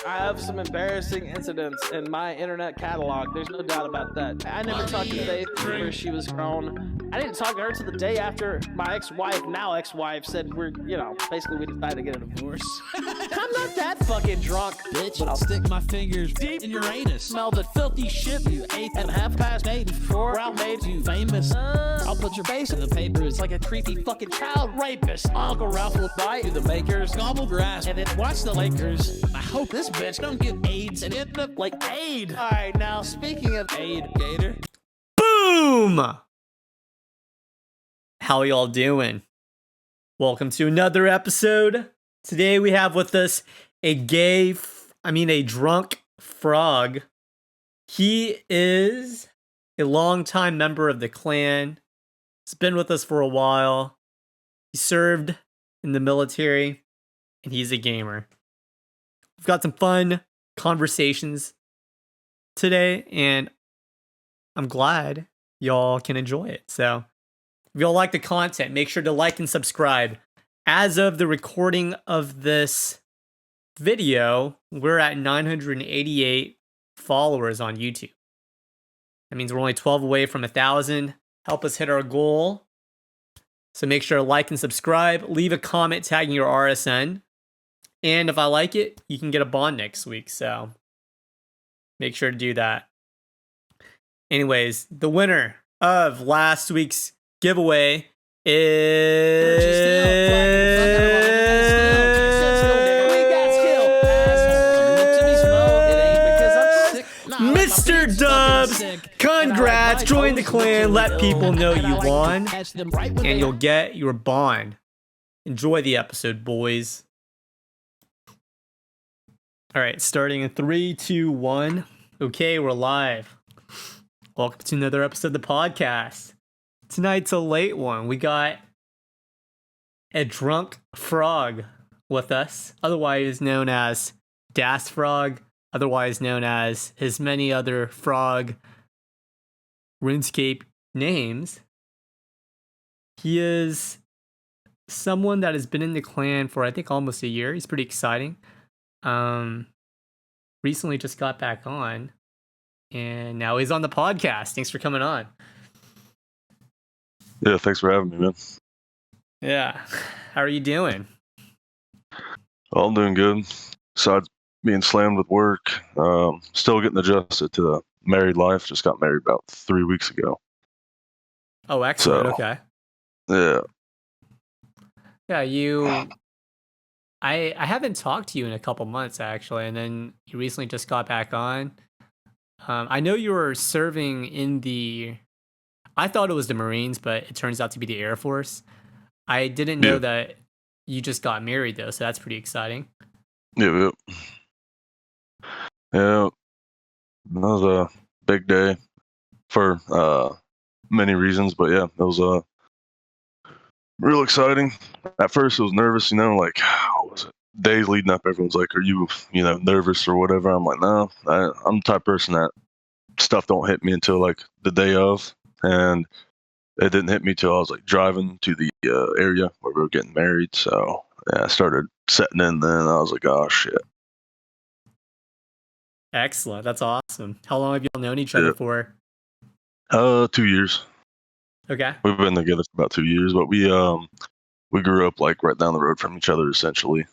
I have some embarrassing incidents in my internet catalog. There's no doubt about that. I never talked to Faith after she was grown. I didn't talk to her till the day after my ex-wife, now ex-wife, said basically we decided to get a divorce. I'm not that fucking drunk, bitch. But I'll stick my fingers deep in your anus. Smell the filthy shit you ate at 8:30 before I made you famous. I'll put your face in the papers Like a creepy fucking child rapist. Uncle Ralph will buy you the makers. gobble grass. And then watch the Lakers. I hope this bitch don't get AIDS and end up like Aid. Alright, now speaking of Aid Gator. Boom! How y'all doing? Welcome to another episode. Today we have with us a drunk frog. He is a longtime member of the clan. He's been with us for a while. He served in the military, and he's a gamer. We've got some fun conversations today, and I'm glad y'all can enjoy it. So, if y'all like the content, make sure to like and subscribe. As of the recording of this video, we're at 988 followers on YouTube. That means we're only 12 away from 1,000. Help us hit our goal. So make sure to like and subscribe. Leave a comment tagging your RSN. And if I like it, you can get a bond next week. So make sure to do that. Anyways, the winner of last week's giveaway Mr. Dubs. Congrats, join the clan, let people know you won, and you'll get your bond. Enjoy the episode, boys. Alright, starting in 3, 2, 1. Okay, we're live. Welcome to another episode of the podcast. Tonight's a late one. We got a drunk frog with us, otherwise known as Das Frog, otherwise known as his many other frog Runescape names. He is someone that has been in the clan for I think almost a year. He's pretty exciting. Recently just got back on, and now he's on the podcast. Thanks for coming on. Yeah, thanks for having me, man. Yeah. How are you doing? Well, I'm doing good. Besides being slammed with work, still getting adjusted to the married life. Just got married about 3 weeks ago. Oh, excellent. So, Okay. Yeah. Yeah, I haven't talked to you in a couple months, actually, and then you recently just got back on. I know you were serving in I thought it was the Marines, but it turns out to be the Air Force. I didn't know that you just got married, though, so that's pretty exciting. Yeah. Yeah. That was a big day for many reasons, but yeah, it was real exciting. At first, it was nervous, like, what was it? Days leading up, everyone's like, "Are you, nervous or whatever?" I'm like, "No, I'm the type of person that stuff don't hit me until like the day of," and it didn't hit me till I was like driving to the area where we were getting married. So yeah, I started setting in. Then I was like, "Oh shit!" Excellent. That's awesome. How long have y'all known each other for? 2 years. Okay. We've been together for about 2 years, but we grew up like right down the road from each other. Essentially,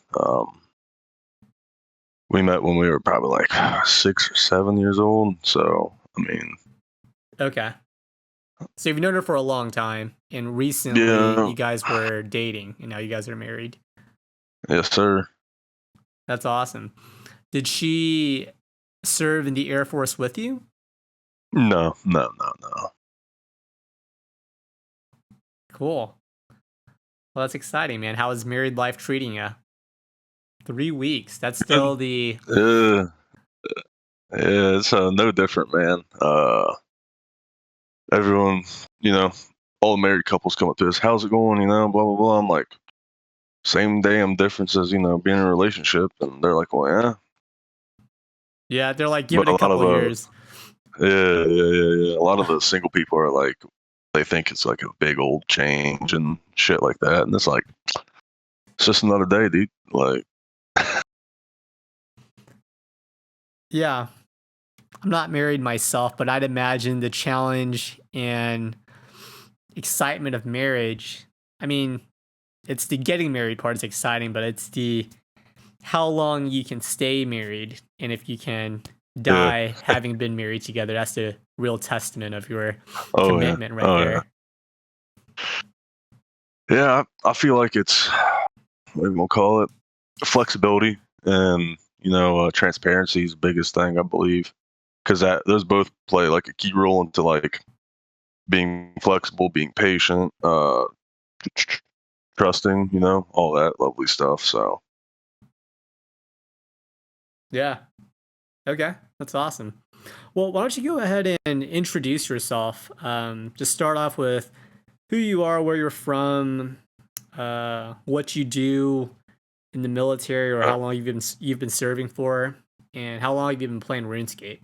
we met when we were probably like 6 or 7 years old. So I mean, okay. So you've known her for a long time, and recently you guys were dating, and now you guys are married. Yes, sir. That's awesome. Did she serve in the Air Force with you? No. Cool. Well, that's exciting, man. How is married life treating you? 3 weeks. That's still the... Yeah, it's no different, man. Everyone, all the married couples come up to us. "How's it going? Blah, blah, blah." I'm like, same damn difference as, being in a relationship. And they're like, "Well, yeah." Yeah, they're like, give it But a couple years. Yeah. A lot of the single people are like, they think it's like a big old change and shit like that. And it's like, it's just another day, dude. Like, Yeah. I'm not married myself, but I'd imagine the challenge and excitement of marriage. I mean, it's the getting married part is exciting, but it's the how long you can stay married and if you can Yeah. die having been married together. That's the real testament of your Oh yeah. commitment right Oh there. yeah. Yeah. I feel like it's what do we call it? Flexibility and transparency is the biggest thing I believe, because that those both play like a key role into like being flexible, being patient, trusting, all that lovely stuff. So Yeah. Okay. That's awesome. Well, why don't you go ahead and introduce yourself? Just start off with who you are, where you're from, what you do in the military, or uh, how long you've been serving for, and how long have you been playing RuneScape?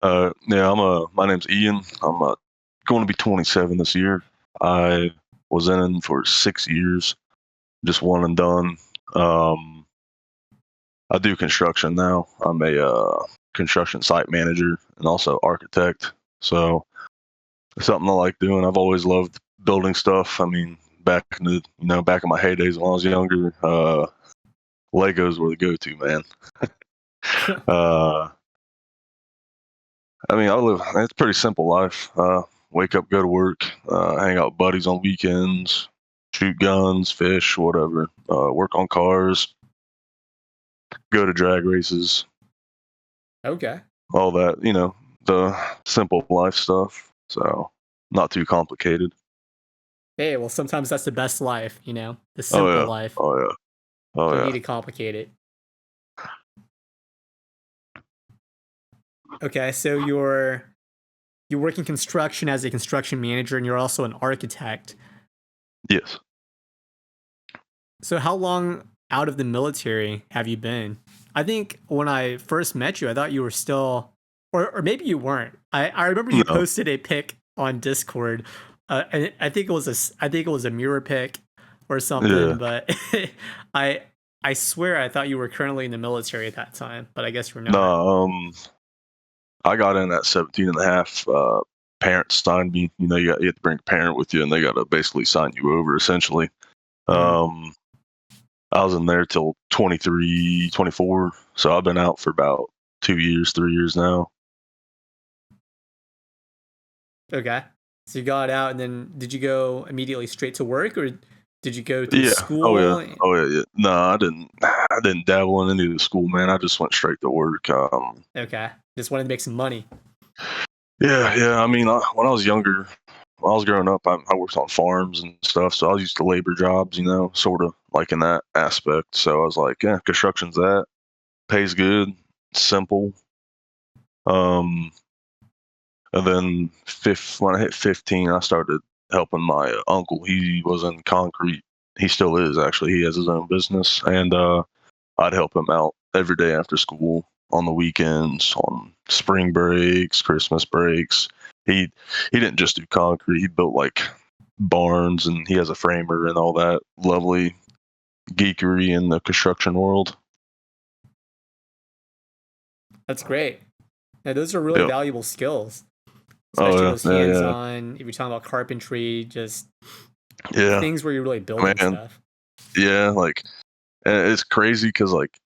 yeah, my name's Ian. I'm going to be 27 this year. I was in for 6 years, just one and done. I do construction now. I'm a construction site manager and also architect. So it's something I like doing. I've always loved building stuff. I mean, back in my heydays when I was younger, Legos were the go-to, man. uh, I mean, it's a pretty simple life. Wake up, go to work, hang out with buddies on weekends, shoot guns, fish, whatever. Work on cars, go to drag races, Okay. all that. The simple life stuff. So not too complicated. Hey, well, sometimes that's the best life, the Oh simple yeah. life. Oh yeah. Oh Don't yeah. need to complicate it. Okay, so you're working construction as a construction manager, and you're also an architect. Yes. So how long out of the military have you been? I think when I first met you, I thought you were still, or maybe you weren't. I remember you No. posted a pic on Discord. And I think it was a mirror pic or something. Yeah. But I swear I thought you were currently in the military at that time, but I guess you're not. No. I got in at 17 and a half. Parents signed me. You have to bring a parent with you, and they got to basically sign you over, essentially. Mhm. I was in there till 23, 24. So I've been out for about 2 years, 3 years now. Okay. So you got out, and then did you go immediately straight to work, or did you go through Yeah. Oh yeah. school? Oh yeah. Yeah. No, I didn't. I didn't dabble in any of the school, man. I just went straight to work. Okay. Just wanted to make some money. Yeah. Yeah. I mean, when I was younger, when I was growing up, I worked on farms and stuff, so I was used to labor jobs, sort of like in that aspect. So I was like, yeah, construction's that, pays good, simple. Um, and then when I hit 15, I started helping my uncle. He was in concrete. He still is actually. He has his own business, and I'd help him out every day after school, on the weekends, on spring breaks, Christmas breaks. He didn't just do concrete. He built like barns, and he has a framer and all that lovely geekery in the construction world. That's great. Yeah, those are really Yep. valuable skills, Oh especially yeah, those yeah, yeah, hands-on. If you're talking about carpentry, just yeah, things where you're really building man. stuff. Yeah, like, and it's crazy because like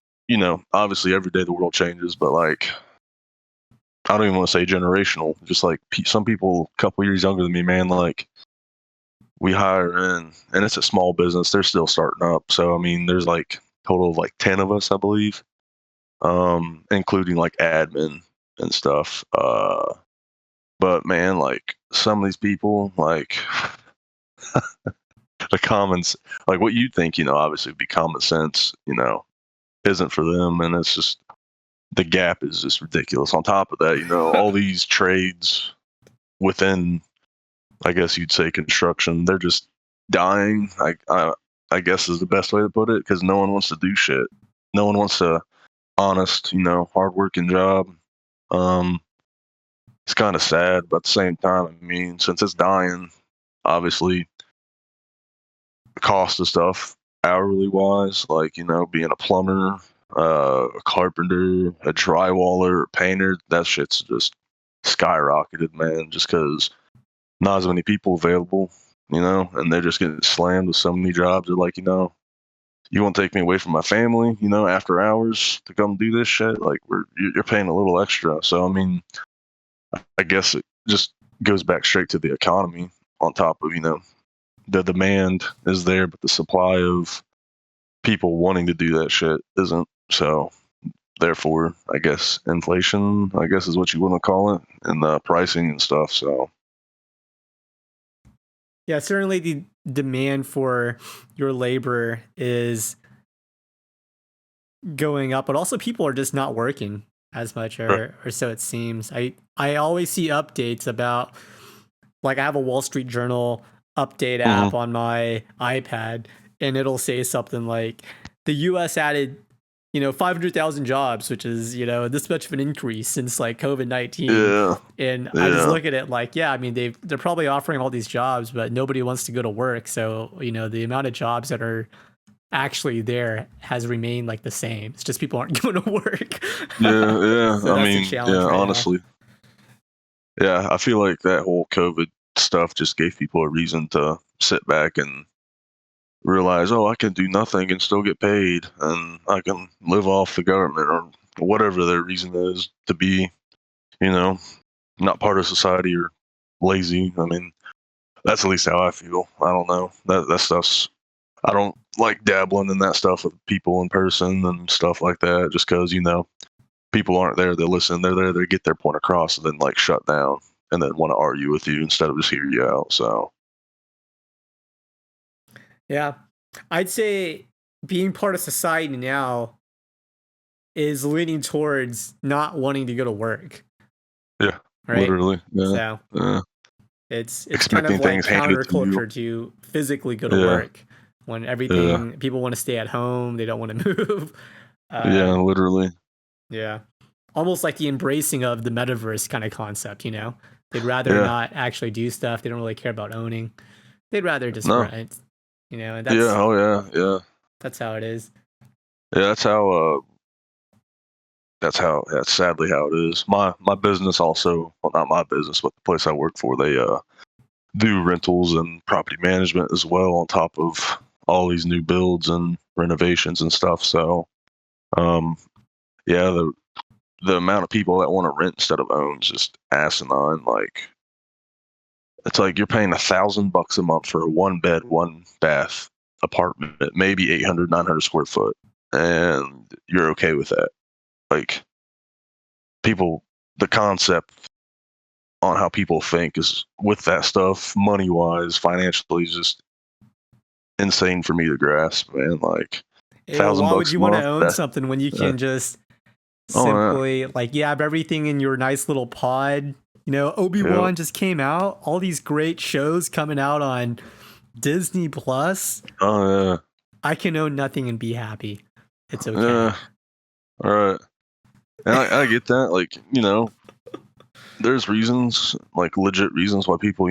obviously every day the world changes, but like I don't even want to say generational. Just like some people a couple years younger than me, man. Like we hire in, and it's a small business. They're still starting up. So I mean, there's like total of like 10 of us, I believe, including like admin and stuff. But man, like some of these people, like the commons, like what you think, obviously would be common sense, isn't for them, and it's just the gap is just ridiculous. On top of that, all these trades within, I guess you'd say, construction, they're just dying. I guess is the best way to put it, because no one wants to do shit. No one wants a honest, hardworking job. It's kind of sad, but at the same time, I mean, since it's dying, obviously, the cost of stuff, hourly wise, like being a plumber, a carpenter, a drywaller, a painter, that shit's just skyrocketed, man, just because not as many people available, and they're just getting slammed with so many jobs. They're like, you want to take me away from my family, after hours to come do this shit? Like, you're paying a little extra. So, I mean, I guess it just goes back straight to the economy on top of, the demand is there, but the supply of people wanting to do that shit isn't. So, therefore, I guess inflation, is what you want to call it, and the pricing and stuff. So, Yeah, certainly the demand for your labor is going up, but also people are just not working as much, or so it seems. I always see updates about, like, I have a Wall Street Journal update app on my iPad, and it'll say something like the US added 500,000 jobs, which is, this much of an increase since like COVID-19. Yeah. And I just look at it like, yeah, I mean, they're probably offering all these jobs, but nobody wants to go to work. So, the amount of jobs that are actually there has remained like the same. It's just people aren't going to work. Yeah. So I mean, right honestly. Yeah, I feel like that whole COVID stuff just gave people a reason to sit back and realize, oh, I can do nothing and still get paid, and I can live off the government, or whatever their reason is to be, not part of society or lazy. I mean, that's at least how I feel. I don't know. That stuff's, I don't like dabbling in that stuff with people in person and stuff like that, just because, people aren't there to listen. They're there to get their point across and then like shut down and then want to argue with you instead of just hear you out. So, yeah, I'd say being part of society now is leaning towards not wanting to go to work. Yeah, right? Literally. Yeah. So it's Expecting kind of like things handed to you. counterculture to physically go to work when everything people want to stay at home. They don't want to move. Yeah, literally. Yeah, almost like the embracing of the metaverse kind of concept. They'd rather not actually do stuff. They don't really care about owning. They'd rather just rent. And that's that's how it is. Yeah, that's sadly how it is. My business also, well, not my business, but the place I work for, they do rentals and property management as well, on top of all these new builds and renovations and stuff. So, yeah, the amount of people that want to rent instead of own is just asinine. Like, it's like you're paying $1,000 a month for a 1-bed, 1-bath apartment, maybe 800, 900 square foot, and you're okay with that. Like, the concept on how people think is with that stuff, money wise, financially, is just insane for me to grasp, man. Like, $1,000 why would you want to own that, something when you can just simply you have everything in your nice little pod? Obi-Wan just came out. All these great shows coming out on Disney Plus. Oh yeah. I can own nothing and be happy. It's okay. Yeah. All right. And I get that. Like, there's reasons, like legit reasons why people,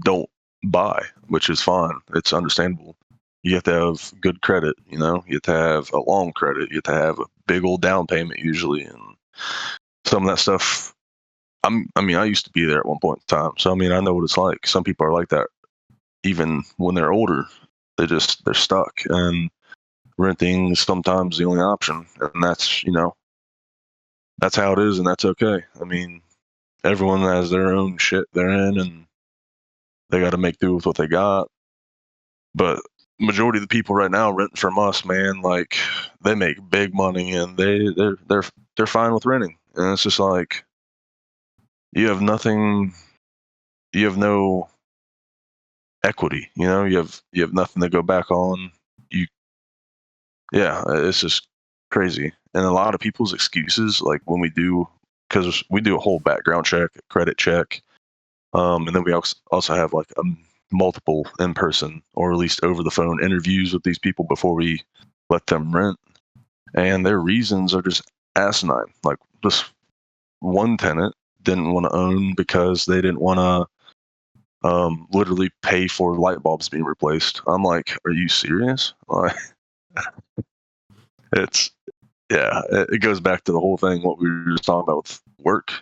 don't buy, which is fine. It's understandable. You have to have good credit, you have to have a long credit. You have to have a big old down payment usually. And some of that stuff, I used to be there at one point in time. So, I know what it's like. Some people are like that even when they're older. They're stuck, and renting is sometimes the only option. And that's, that's how it is, and that's okay. Everyone has their own shit they're in, and they got to make do with what they got. But majority of the people right now renting from us, man, like, they make big money, and they're fine with renting. And it's just like, you have nothing, you have no equity, you have nothing to go back on. It's just crazy. And a lot of people's excuses, like when because we do a whole background check, credit check, and then we also have like a multiple in-person or at least over the phone interviews with these people before we let them rent. And their reasons are just asinine. Like, this one tenant didn't want to own because they didn't want to literally pay for light bulbs being replaced. I'm like, are you serious? Like, it's yeah, it goes back to the whole thing what we were just talking about with work.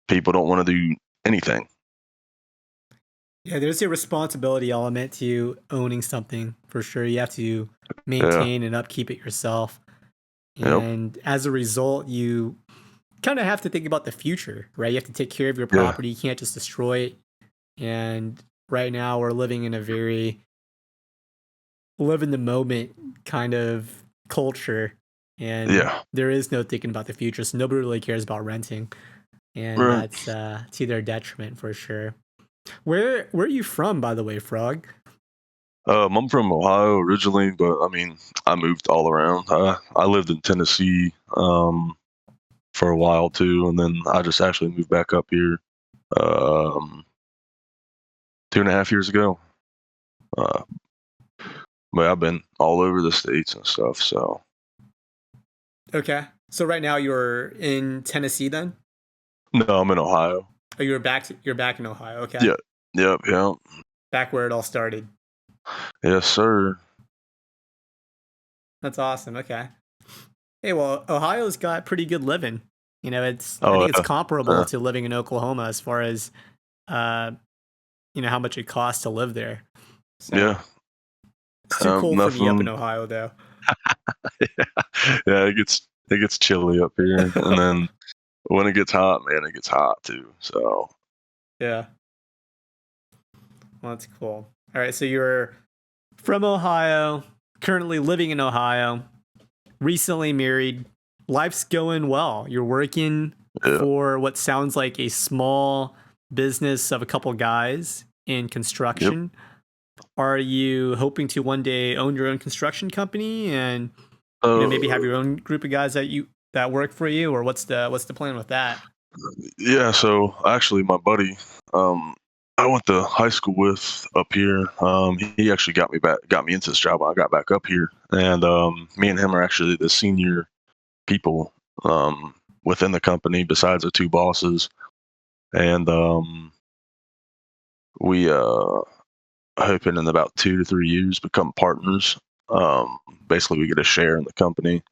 People don't want to do anything. Yeah, there's a responsibility element to owning something for sure. You have to Yeah. maintain and upkeep it yourself. Yep. And as a result, you kind of have to think about the future, right? You have to take care of your Yeah. property. You can't just destroy it. And right now, we're living in a very live in the moment kind of culture. And Yeah. there is no thinking about the future. So nobody really cares about renting. And Right. that's to their detriment for sure. Where are you from, by the way, Frog? I'm from Ohio originally, but I mean, I moved all around. I lived in Tennessee for a while too, and then I just actually moved back up here um, 2.5 years ago. Uh, but I've been all over the states and stuff. So Okay. So right now you're in Tennessee then? no, I'm in Ohio. Oh, you're back in Ohio. Okay. Yeah. Yep. Yeah. Back where it all started. Yes, sir. That's awesome. Okay. Hey, well, Ohio's got pretty good living. I Oh, think it's yeah. comparable to living in Oklahoma as far as uh, how much it costs to live there. So Yeah. it's too cold for me up in Nothing. Ohio though. Yeah, it gets chilly up here, and then when it gets hot, man, it gets hot too. So Yeah. Well, that's cool. All right, so you're from Ohio, currently living in Ohio, recently married. Life's going well. You're working yeah. for what sounds like a small business of a couple guys in construction. Are you hoping to one day own your own construction company and maybe have your own group of guys that work for you, or what's the plan with that? Yeah, so actually, my buddy, I went to high school with up here. He actually got me into this job when I got back up here, and me and him are actually the senior people within the company, besides the two bosses, and we hoping in about 2 to 3 years become partners. Basically, we get a share in the company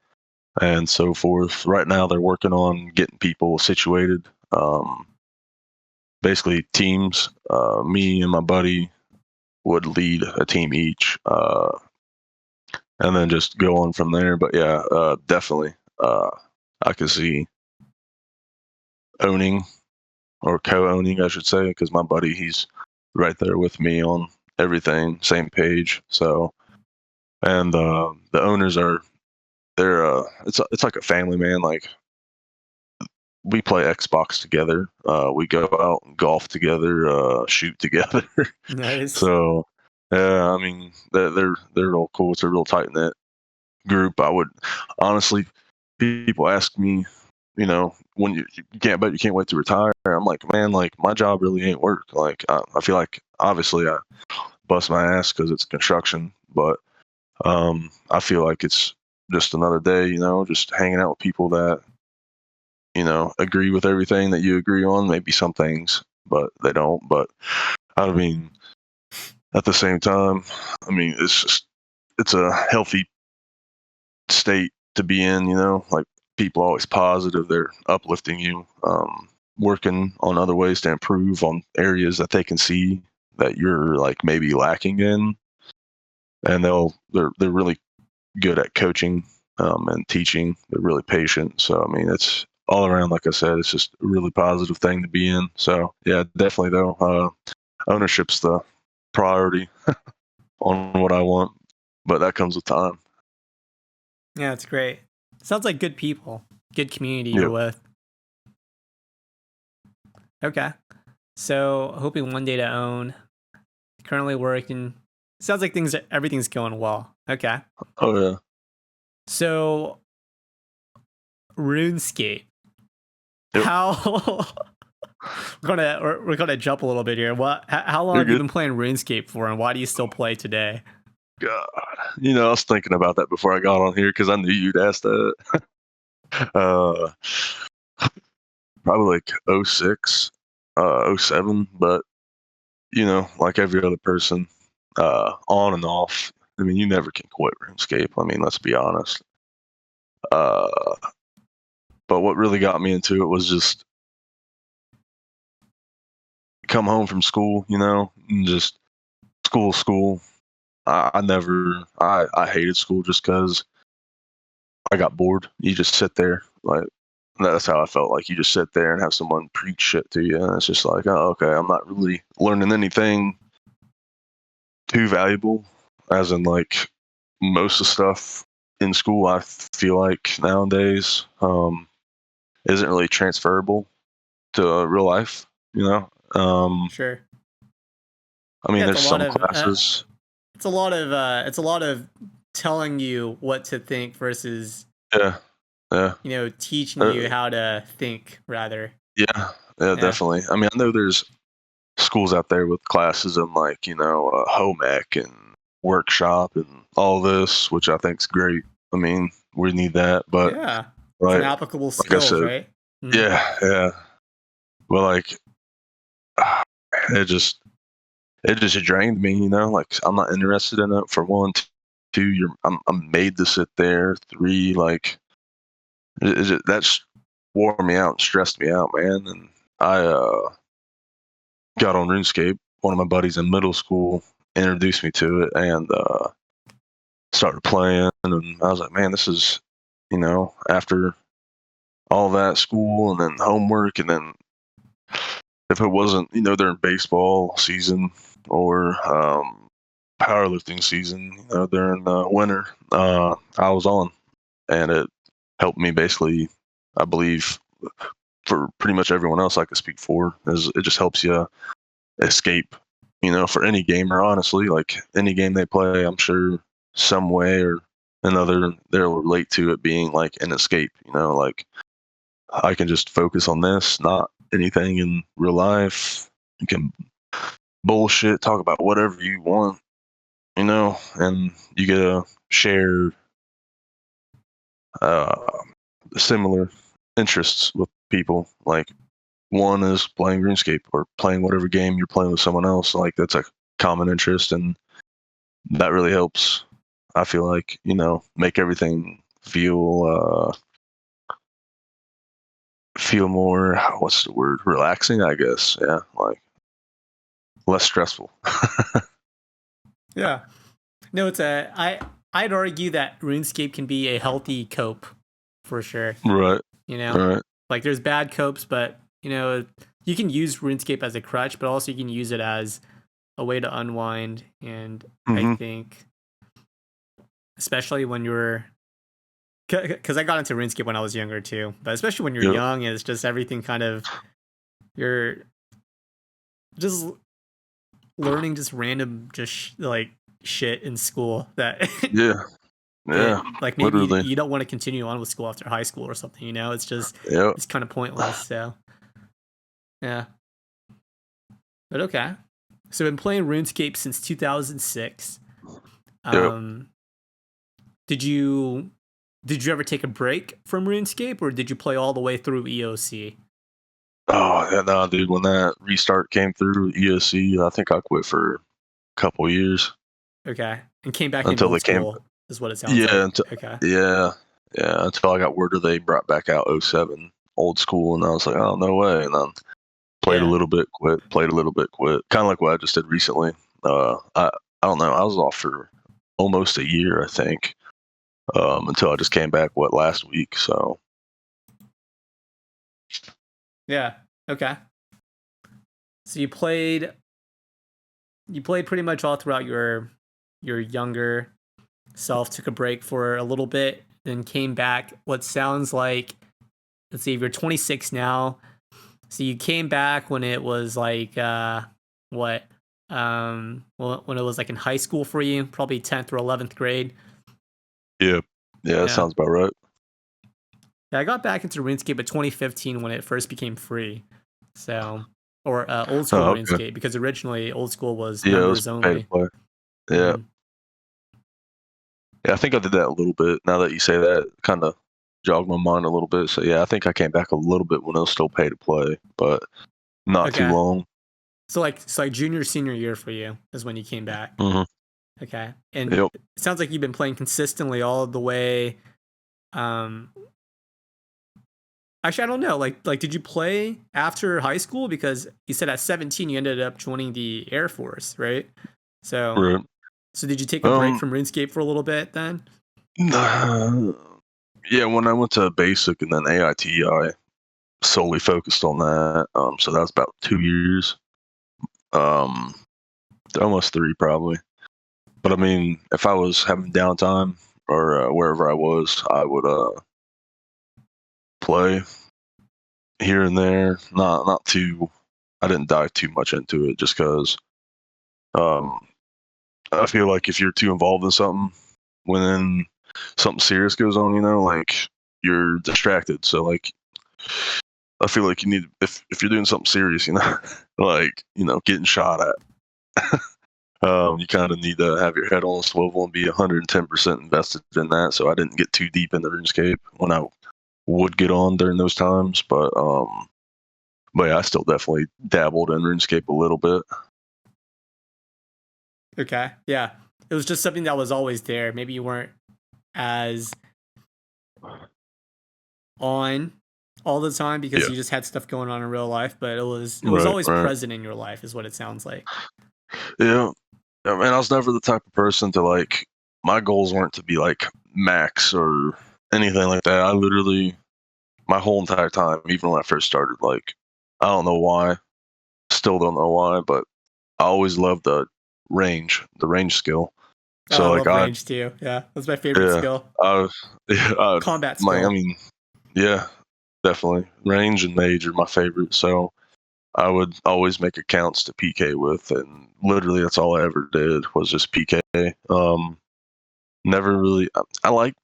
and so forth. Right now, they're working on getting people situated. Basically, teams. Me and my buddy would lead a team each, and then just go on from there. But yeah, definitely, I could see owning or co-owning, I should say, because my buddy, he's right there with me on everything, same page. So, and the owners are they're it's like a family, man. Like, we play Xbox together. We go out and golf together, shoot together. Nice. So, yeah, I mean, they're real cool. It's a real tight knit group. I would honestly, people ask me, when you can't bet you can't wait to retire. I'm like, man, like my job really ain't work. Like I feel like obviously I bust my ass because it's construction, but I feel like it's just another day. Just hanging out with people that agree with everything that you agree on. Maybe some things, but they don't. But I mean, at the same time, I mean, it's a healthy state to be in. Like people are always positive. They're uplifting you, working on other ways to improve on areas that they can see that you're like maybe lacking in, and they're really good at coaching and teaching. They're really patient. So I mean, it's all around. Like I said, it's just a really positive thing to be in. So yeah, definitely though, ownership's the priority on what I want, but that comes with time. Yeah, it's great. Sounds like good people, good community Yep. you're with. Okay. So hoping one day to own. Currently working. Sounds like everything's going well. Okay. Oh yeah. So RuneScape. Yep. How we're gonna jump a little bit here. How long You're have you good. been playing RuneScape for, and why do you still play today? God, I was thinking about that before I got on here because I knew you'd ask that. uh, Probably like 06, 07, but like every other person, on and off. I mean, you never can quit RuneScape. I mean, let's be honest. But what really got me into it was just come home from school, and just school. I hated school just because I got bored. You just sit there, like that's how I felt. Like you just sit there and have someone preach shit to you, and it's just like, oh, okay, I'm not really learning anything too valuable, as in like most of the stuff in school. I feel like nowadays isn't really transferable to real life. Sure. I mean, Yeah, it's there's a lot some of classes. it's a lot of telling you what to think versus Yeah, yeah. teaching Uh, you how to think rather. Yeah, Yeah. definitely. I mean, I know there's schools out there with classes in like, home ec and workshop and all this, which I think's great. I mean, we need that, but Yeah. It's an like, applicable like I skills, said, right? Mhm. yeah. But like, it just drained me. Like I'm not interested in it for one. Two, I'm made to sit there. Three, like, that's wore me out and stressed me out, man. And I got on RuneScape. One of my buddies in middle school introduced me to it, and started playing. And I was like, man, this is, after all that school and then homework, and then if it wasn't, during baseball season or powerlifting season, during the winter, I was on, and it helped me basically, I believe, for pretty much everyone else I could speak for, is it just helps you escape, for any gamer, honestly. Like any game they play, I'm sure some way or another they'll relate to it being like an escape, like I can just focus on this, not anything in real life. You can bullshit, talk about whatever you want, and you get to share uh, similar interests with people. Like one is playing RuneScape or playing whatever game you're playing with someone else. Like that's a common interest, and that really helps. I feel like, make everything feel more, what's the word, relaxing, I guess. Yeah, like less stressful. Yeah. No, I'd argue that RuneScape can be a healthy cope for sure. Right. You know, Right. like there's bad copes, but you can use RuneScape as a crutch, but also you can use it as a way to unwind. And I Mm-hmm. think, especially when you're, because I got into RuneScape when I was younger too, but especially when you're Yep. young, and it's just everything kind of, you're just learning just random, like shit in school that Yeah. Yeah. like maybe Literally. you don't want to continue on with school after high school or something, it's just Yep. it's kind of pointless. So yeah, but okay, so I've been playing RuneScape since 2006. Yep. Did you ever take a break from RuneScape, or did you play all the way through EOC? Oh, yeah, no, dude. When that restart came through ESC, I think I quit for a couple years Okay, and came back into until old they came. school is what it sounds Yeah, like. until, Okay. yeah, yeah, until I got word that they brought back out '07 old school, and I was like, oh, no way. And then played a Yeah. little bit, quit. Played a little bit, quit. Kind of like what I just did recently. I don't know. I was off for almost a year, I think, until I just came back last week. So Yeah. Okay. So you played pretty much all throughout your younger self, took a break for a little bit, then came back. What sounds like, let's see, if you're 26 now, so you came back when it was like what well, when it was like in high school for you, probably 10th or 11th grade. yeah, that Yeah. sounds about right. Yeah, I got back into RuneScape in 2015 when it first became free. So, or old school Oh, okay. RuneScape, because originally old school was Yeah, it was members pay to only. play. Yeah. Mhm. Yeah, I think I did that a little bit. Now that you say that, kind of jogged my mind a little bit. So yeah, I think I came back a little bit when it was still pay to play, but not too Okay. long. So like junior senior year for you is when you came back. Mm-hmm. Okay. And Yep. it sounds like you've been playing consistently all the way Um, actually, I don't know. Like, did you play after high school? Because you said at 17 you ended up joining the Air Force, right? So, Right. so did you take a break Um. from RuneScape for a little bit then? Yeah, when I went to basic and then AIT, I solely focused on that. So that was about 2 years. Um, almost three probably. But I mean, if I was having downtime or wherever I was, I would play here and there. Not too. I didn't dive too much into it just because um, I feel like if you're too involved in something, when something serious goes on, like you're distracted. So like I feel like you need if you're doing something serious, like getting shot at. You kind of need to have your head on a swivel and be 110% invested in that. So I didn't get too deep into RuneScape when I would get on during those times, but yeah, I still definitely dabbled in RuneScape a little bit. Okay, yeah. It was just something that was always there. Maybe you weren't as on all the time because Yeah, you just had stuff going on in real life, but it was right, always right. present in your life, is what it sounds like. Yeah, I mean, I was never the type of person to like. My goals weren't to be like max or anything like that. I literally, my whole entire time, even when I first started, like, I don't know why, still don't know why, but I always loved the range skill. Oh, I So like love range too. Yeah, that's my favorite yeah, skill. I was, yeah, Combat I skill. mean, yeah, definitely range and mage are my favorite. So I would always make accounts to PK with, and literally that's all I ever did was just PK. Never really. I like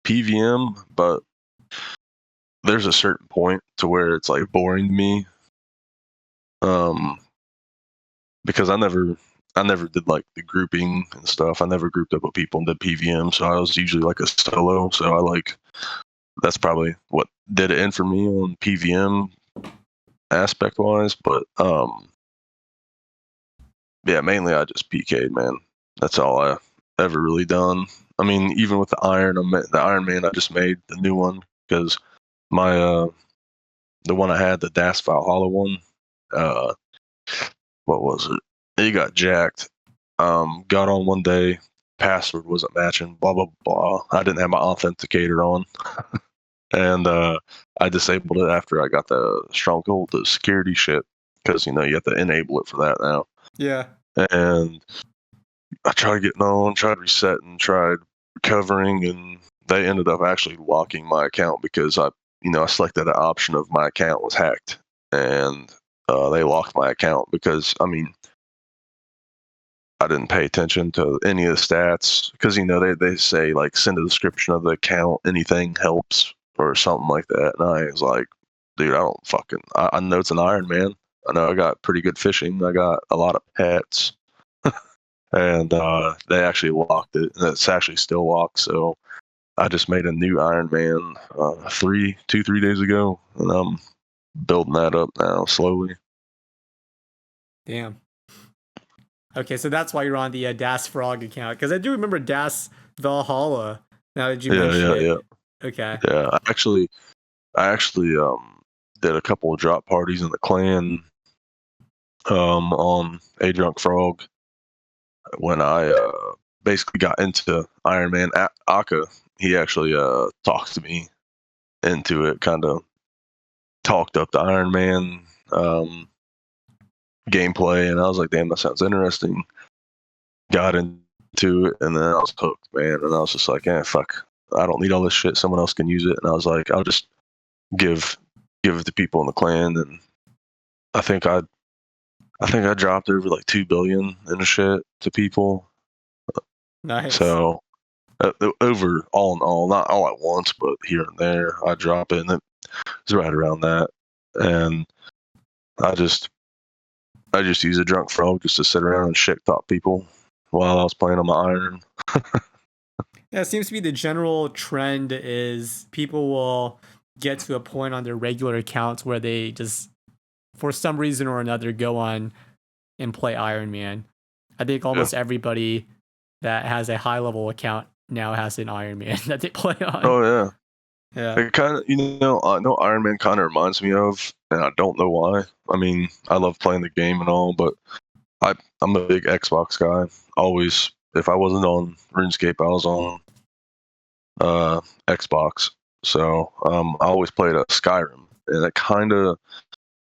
PVM, but there's a certain point to where it's like boring to me. Um, because I never did like the grouping and stuff. I never grouped up with people and did PVM, so I was usually like a solo. So that's probably what did it in for me on PVM aspect wise. But yeah, mainly I just PK'd, man. That's all I ever really done. I mean, even with the Iron Man I just made the new one because my the one I had, the Das Valhalla one, uh what was it? It got jacked. Got on one day, password wasn't matching, blah blah blah. I didn't have my authenticator on. And I disabled it after I got the stronghold, the security shit, because you have to enable it for that now. Yeah. And I tried getting on, tried resetting, tried recovering, and they ended up actually locking my account because I selected an option of my account was hacked, and they locked my account because I didn't pay attention to any of the stats because they say like send a description of the account, anything helps or something like that, and I was like, dude, I don't fucking I know it's an Iron Man. I know I got pretty good fishing. I got a lot of pets. And they actually locked it, and it's actually still locked. So I just made a new Iron Man 3 days ago, and I'm building that up now slowly. Damn. Okay, so that's why you're on the Das Frog account, because I do remember Das Valhalla. Now that you Yeah, mention yeah, it. yeah, Okay. yeah. I actually did a couple of drop parties in the clan on A Drunk Frog when I basically got into Iron Man. Aka, he actually talked to me into it, kind of talked up the Iron Man gameplay, and I was like, damn, that sounds interesting. Got into it, and then I was hooked, man. And I was just like, fuck, I don't need all this shit. Someone else can use it. And I was like, I'll just give it to people in the clan. And I think I dropped over like 2 billion in the shit to people. Nice. So over all in all, not all at once, but here and there, I drop it, and it was right around that. And I just use a drunk frog just to sit around and shit talk people while I was playing on my iron. Yeah, it seems to be the general trend is people will get to a point on their regular accounts where they just, for some reason or another, go on and play Iron Man. I think Yeah. almost everybody that has a high level account now has an Iron Man that they play on. Oh yeah. Yeah. It kind of, no, Iron Man kind of reminds me of, and I don't know why. I mean, I love playing the game and all, but I'm a big Xbox guy. Always, if I wasn't on RuneScape, I was on Xbox. So I always played Skyrim, and it kind of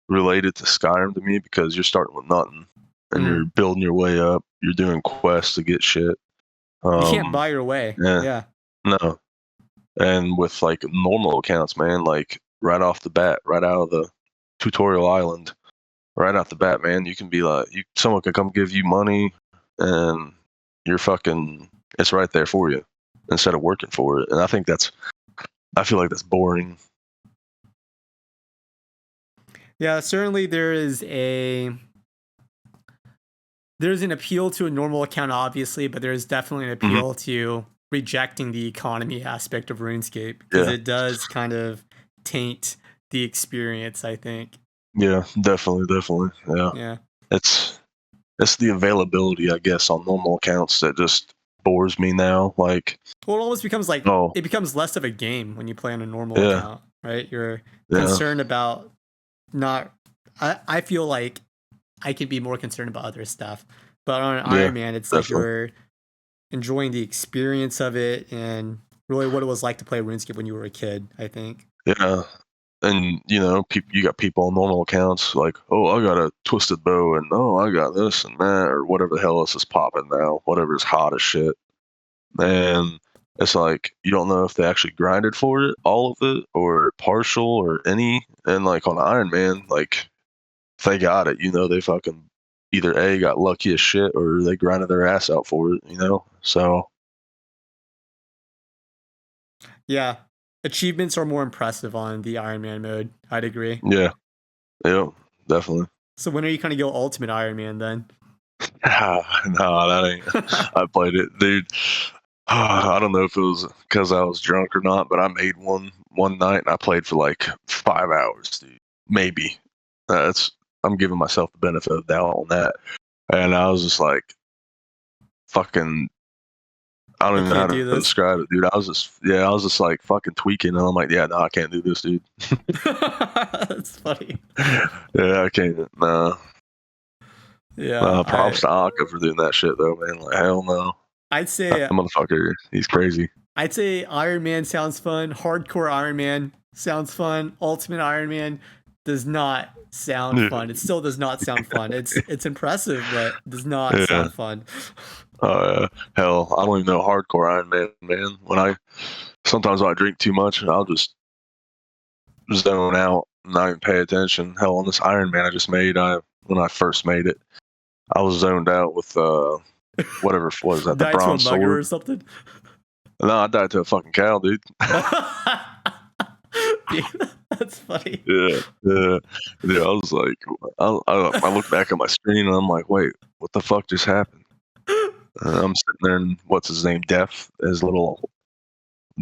related to Skyrim to me because you're starting with nothing and you're building your way up. You're doing quests to get shit. You can't buy your way. Yeah. No. And with like normal accounts, man, like right off the bat, right out of the tutorial island, right off the bat, man, you can be like, someone can come give you money, and it's right there for you instead of working for it. And I feel like that's boring. Yeah, certainly there's an appeal to a normal account, obviously, but there's definitely an appeal to rejecting the economy aspect of RuneScape because it does kind of taint the experience, I think. Yeah, definitely. Yeah. It's the availability, I guess, on normal accounts that just bores me now. Like, well, it almost becomes like it becomes less of a game when you play on a normal account, right? You're concerned about I feel like I could be more concerned about other stuff, but on an Iron Man, it's like you're enjoying the experience of it and really what it was like to play RuneScape when you were a kid, I think. Yeah. And, you got people on normal accounts like, oh, I got a twisted bow, and oh, I got this and that, or whatever the hell else is popping now, whatever is hot as shit. And it's like, you don't know if they actually grinded for it, all of it, or partial, or any. And like on Iron Man, like, if they got it, they fucking either A, got lucky as shit, or they grinded their ass out for it, So. Yeah. Achievements are more impressive on the Iron Man mode. I'd agree. Yeah, definitely. So when are you gonna go Ultimate Iron Man then? No, that ain't. I played it, dude. I don't know if it was because I was drunk or not, but I made one night and I played for like 5 hours, dude. Maybe. I'm giving myself the benefit of the doubt on that, and I was just like, fucking. I don't even know how to describe it, dude. I was just like fucking tweaking, and I'm like, yeah, no, I can't do this, dude. That's funny. Yeah, I can't. Nah. Yeah. Props to Aka for doing that shit, though, man. Like, hell no. I'd say that motherfucker, he's crazy. I'd say Iron Man sounds fun. Hardcore Iron Man sounds fun. Ultimate Iron Man does not sound fun. It still does not sound fun. It's impressive, but does not sound fun. Hell, I don't even know hardcore Iron Man, man. Sometimes when I drink too much, I'll just zone out and not even pay attention. Hell, on this Iron Man I just made, when I first made it, I was zoned out with whatever was that, the bronze sword or something. No, I died to a fucking cow, dude. That's funny. Yeah. Dude, I was like, I look back at my screen and I'm like, wait, what the fuck just happened? I'm sitting there in what's his name, his little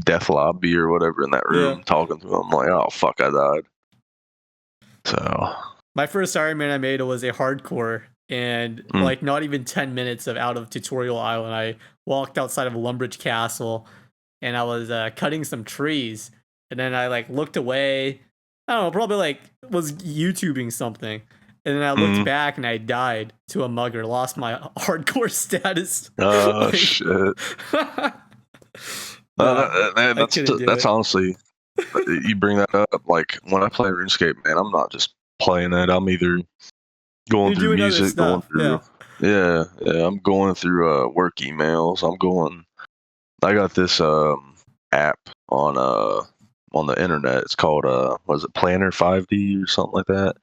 death lobby or whatever in that room, talking to him. I'm like, oh fuck, I died. So my first Iron Man I made was a hardcore, and like not even 10 minutes out of Tutorial Island, I walked outside of Lumbridge Castle, and I was cutting some trees, and then I like looked away. I don't know, probably like was YouTubing something. And then I looked back and I died to a mugger, lost my hardcore status. Oh, shit. That's honestly, you bring that up. Like, when I play RuneScape, man, I'm not just playing it. I'm either going through music, going through. Yeah, I'm going through work emails. I got this app on the internet. It's called, was it Planner 5D or something like that?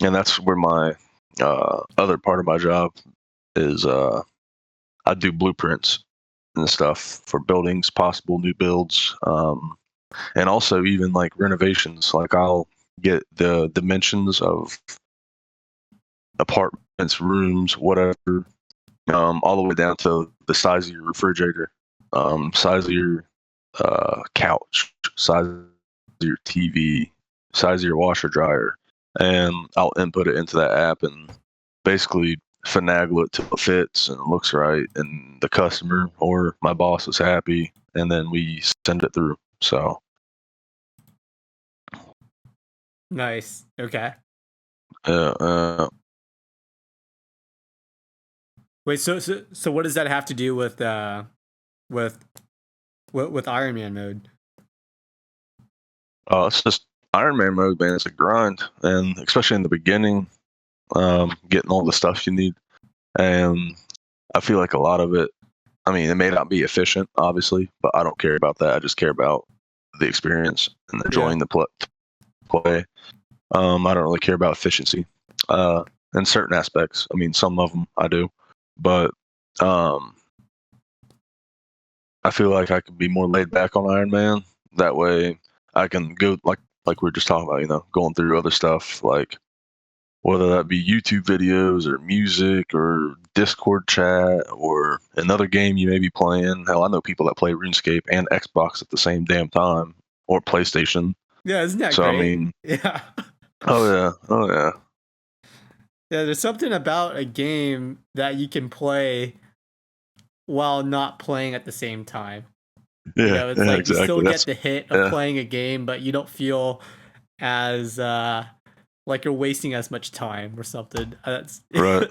And that's where my other part of my job is. I do blueprints and stuff for buildings, possible new builds, and also even like renovations. Like, I'll get the dimensions of apartments, rooms, whatever, all the way down to the size of your refrigerator, size of your couch, size of your TV, size of your washer dryer. And I'll input it into that app and basically finagle it till it fits and it looks right, and the customer or my boss is happy, and then we send it through. So Nice. Okay. Yeah, Wait. So what does that have to do with with Iron Man mode? it's just Iron Man mode, man. It's a grind, and especially in the beginning, getting all the stuff you need. And I feel like a lot of it. I mean, it may not be efficient, obviously, but I don't care about that. I just care about the experience and enjoying the play. I don't really care about efficiency in certain aspects. I mean, some of them I do, but um, I feel like I could be more laid back on Iron Man. That way, I can go like we were just talking about, going through other stuff, like whether that be YouTube videos or music or Discord chat or another game you may be playing. Hell, I know people that play Runescape and Xbox at the same damn time, or PlayStation. Yeah, isn't that So great? I mean, Yeah. oh yeah. Yeah, there's something about a game that you can play while not playing at the same time. Yeah, It's yeah, like you still exactly. get the hit of Yeah. playing a game, but you don't feel as like you're wasting as much time or something. That's Right.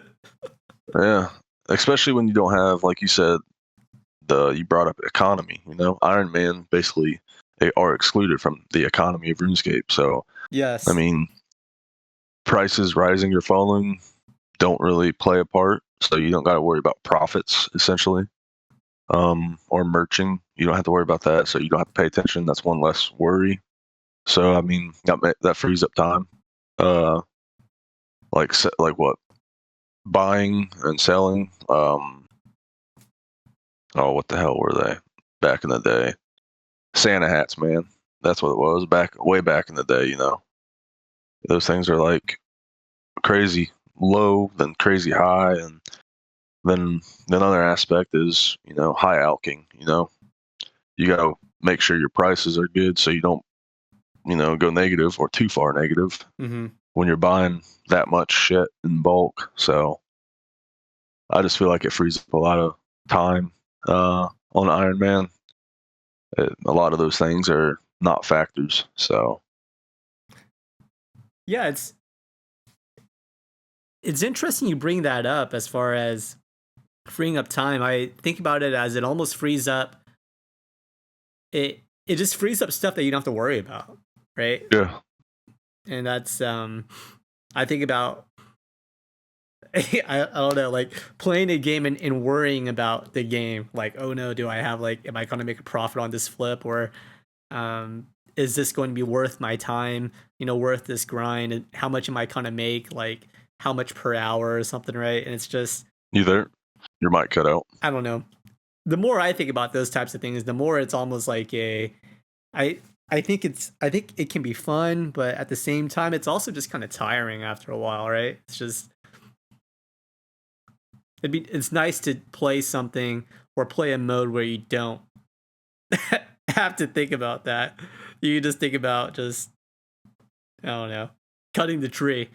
Yeah, especially when you don't have, like you said, you brought up economy. Iron Man basically they are excluded from the economy of RuneScape. So Yes. I mean, prices rising or falling don't really play a part. So you don't got to worry about profits essentially, or merching. You don't have to worry about that. So you don't have to pay attention. That's one less worry. So I mean, that frees up time. Like what? Buying and selling. Oh, what the hell were they back in the day? Santa hats, man. That's what it was way back in the day. Those things are like crazy low, then crazy high, and then another aspect is high alking. You got to make sure your prices are good so you don't go negative or too far negative when you're buying that much shit in bulk. So I just feel like it frees up a lot of time on Iron Man. A lot of those things are not factors. So yeah, it's interesting you bring that up as far as freeing up time. I think about it as it almost frees up it just frees up stuff that you don't have to worry about, right? yeah, And that's I think about I don't know, like playing a game and worrying about the game, like, oh no, do I have am I gonna make a profit on this flip, or is this going to be worth my time, worth this grind, and how much am I gonna make, like how much per hour or something, right? And it's just, you there? Your mic cut out. I don't know. The more I think about those types of things, the more it's almost like I think it can be fun, but at the same time, it's also just kind of tiring after a while, right? It's just it's nice to play something or play a mode where you don't have to think about that. You just think about just, I don't know, cutting the tree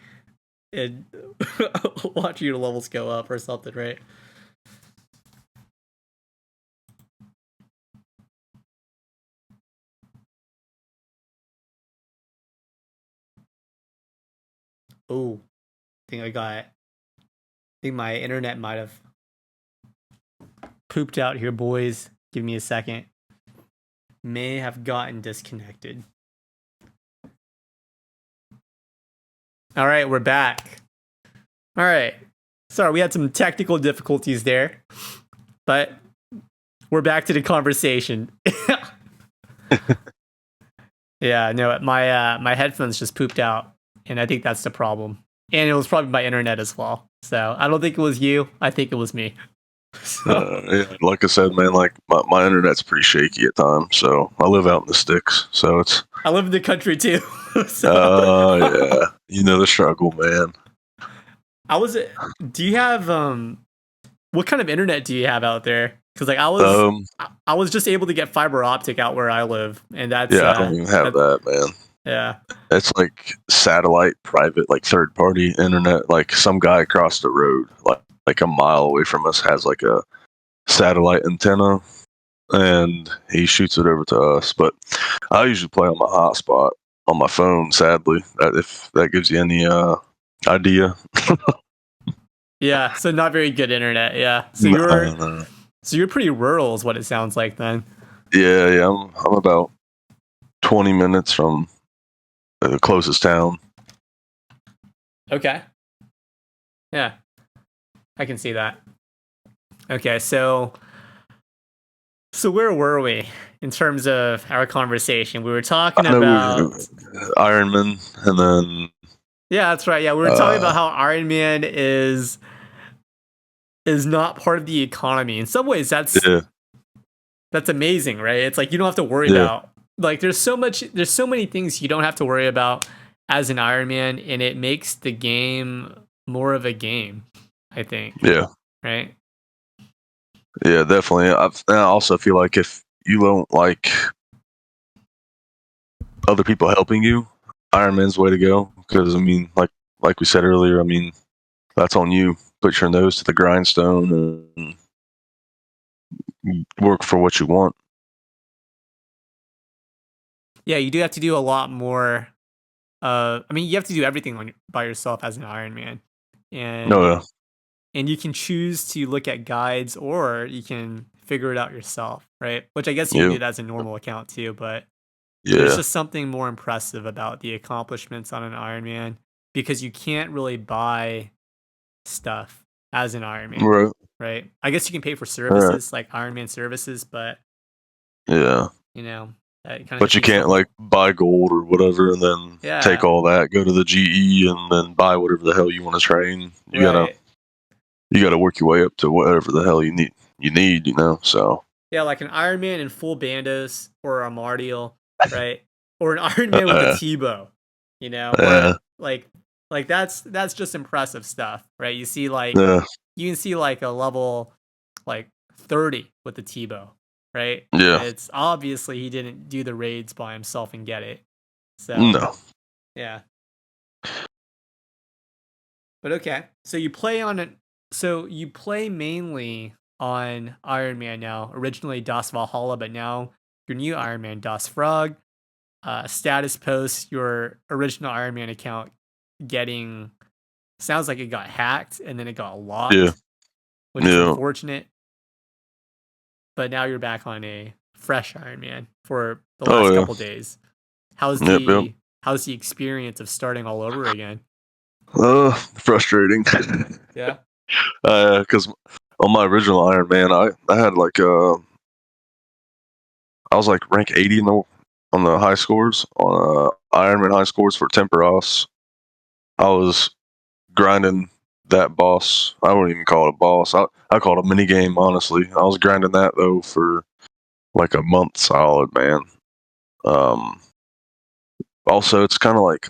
and watching your levels go up or something, right? Oh, I think my internet might have pooped out here, boys. Give me a second. May have gotten disconnected. All right, we're back. All right. Sorry, we had some technical difficulties there, but we're back to the conversation. Yeah, no, my headphones just pooped out, and I think that's the problem. And it was probably my internet as well. So I don't think it was you. I think it was me. Yeah, like I said, man, like my internet's pretty shaky at times. So I live out in the sticks. So it's. I live in the country too. Oh yeah, the struggle, man. Do you have what kind of internet do you have out there? Because I was just able to get fiber optic out where I live, and that's I don't even have that, man. Yeah, it's like satellite, private, like third party internet. Like some guy across the road, like a mile away from us, has like a satellite antenna, and he shoots it over to us. But I usually play on my hotspot, on my phone. Sadly, if that gives you any idea. Yeah, so not very good internet. Yeah, so No. you're pretty rural, is what it sounds like then. Yeah. I'm about 20 minutes from the closest town. Okay. Yeah, I can see that. Okay, so where were we in terms of our conversation? We were talking I know about Iron Man, and then yeah, that's right. Yeah, we were talking about how Iron Man is not part of the economy. In some ways, that's amazing, right? It's like you don't have to worry about like there's so many things you don't have to worry about as an Iron Man, and it makes the game more of a game, I think. Yeah. Right? Yeah, definitely. I also feel like if you don't like other people helping you, Iron Man's the way to go. Because I mean, like we said earlier, I mean, that's on you. Put your nose to the grindstone and work for what you want. Yeah, you do have to do a lot more. I mean, you have to do everything by yourself as an Iron Man, and No, and you can choose to look at guides or you can figure it out yourself, right? Which I guess you can yeah, do that as a normal account too, but there's yeah, just something more impressive about the accomplishments on an Iron Man because you can't really buy stuff as an Iron Man, right, right? I guess you can pay for right, services like Iron Man services, but yeah. you know, that kind of But you defeats the can't whole. like buy gold or whatever, and then take Yeah, all that, go to the GE, and then buy whatever the hell you want to train. right. You gotta work your way up to whatever the hell you need. So Yeah, like an Iron Man in full bandos or a Martial, right? Or an Iron Man with a uh, T-bow, or yeah, like that's just impressive stuff, right? yeah, You can see like a level like 30 with the T-bow, right? And yeah. it's obviously he didn't do the raids by himself and get it. So, No, yeah. But okay. So you play mainly on Iron Man now. Originally Das Valhalla, but now your new Iron Man Das Frog. Status post your original Iron Man account getting sounds like it got hacked and then it got yeah, locked, which is yeah. unfortunate. But now you're back on a fresh Iron Man for the Oh last yeah, couple days. How's yep. the how's the experience of starting all over again? Frustrating. Yeah. Because on my original Iron Man, I had like I was like rank 80 on the high scores on Iron Man high scores for Temperos. I was grinding that boss. I wouldn't even call it a boss. I call it a mini game. Honestly, I was grinding that though for like a month solid, man. Um, Also, it's kind of like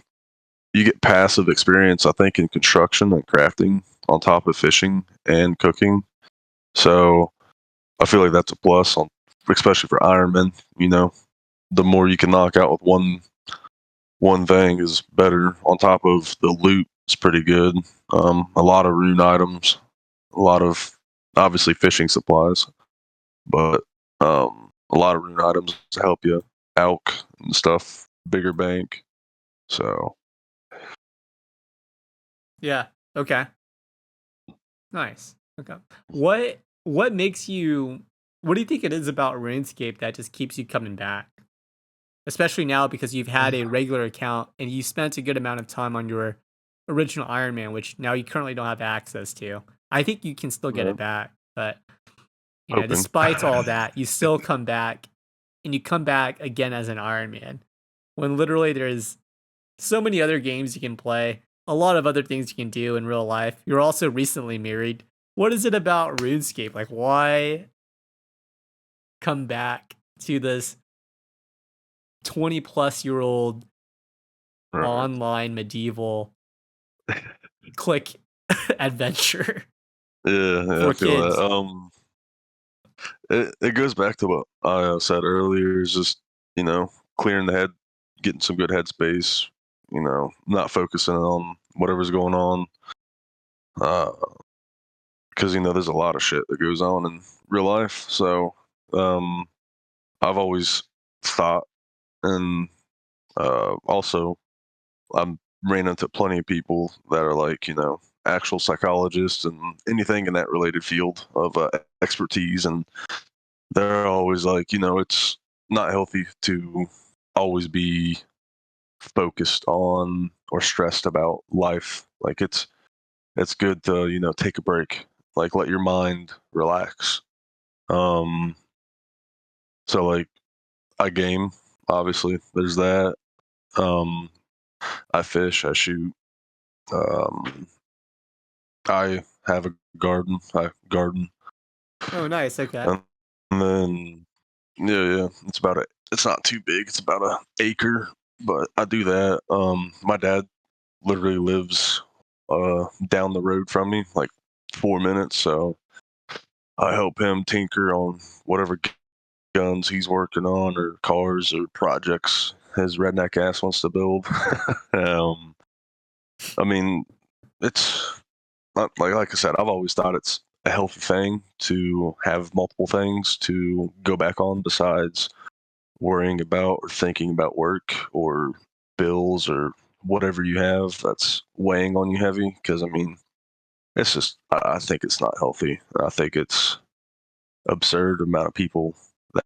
you get passive experience, I think, in construction and crafting on top of fishing and cooking. So I feel like that's a plus, especially for Ironman. The more you can knock out with one thing is better. On top of the loot, is pretty good. A lot of rune items, a lot of obviously fishing supplies, but a lot of rune items to help you out and stuff. Bigger bank, so Yeah. Okay. Nice. Okay. What makes you what do you think it is about RuneScape that just keeps you coming back? Especially now because you've had a regular account and you spent a good amount of time on your original Iron Man, which now you currently don't have access to. I think you can still get yeah, it back, but hoping. despite all that, you still come back and you come back again as an Iron Man. When literally there's so many other games you can play, a lot of other things you can do in real life. You're also recently married. What is it about RuneScape? Like, why come back to this 20-plus-year-old Right. online medieval click adventure Yeah, I for feel that. kids? It goes back to what I said earlier. Is just clearing the head, getting some good headspace. Not focusing on whatever's going on. Because there's a lot of shit that goes on in real life. So I've always thought and Also, I'm ran into plenty of people that are like, actual psychologists and anything in that related field of expertise, and they're always like, it's not healthy to always be focused on or stressed about life. Like it's good to, take a break, like let your mind relax. Um, so like I game, obviously. There's that. Um, I fish, I shoot. Um, I have a garden. I garden, Oh, nice. Okay. and then yeah, it's about a. It's not too big. It's about a acre, but I do that. My dad literally lives down the road from me, like 4 minutes. So I help him tinker on whatever guns he's working on, or cars, or projects his redneck ass wants to build. um, I mean, it's not, like I said, I've always thought it's a healthy thing to have multiple things to go back on besides worrying about or thinking about work or bills or whatever you have that's weighing on you heavy. Because I mean, it's just I think it's not healthy. I think it's absurd amount of people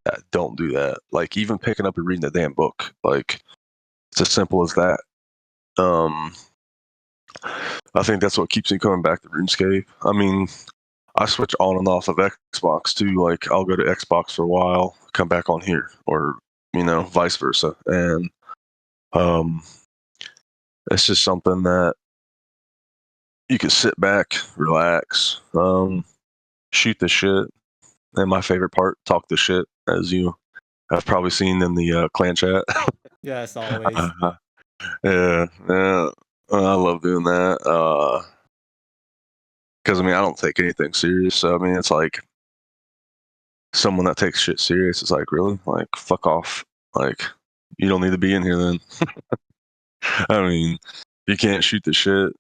that don't do that. Like even picking up and reading a damn book. Like it's as simple as that. Um, I think that's what keeps me coming back to RuneScape. I mean, I switch on and off of Xbox too. Like I'll go to Xbox for a while, come back on here, or vice versa. And um, it's just something that you can sit back, relax, shoot the shit. And my favorite part, talk the shit, as you have probably seen in the clan chat. Yes, always. Yeah, I love doing that. Because I mean, I don't take anything serious. So I mean, it's like someone that takes shit serious is like, really, like, fuck off. Like, you don't need to be in here then. I mean, you can't shoot the shit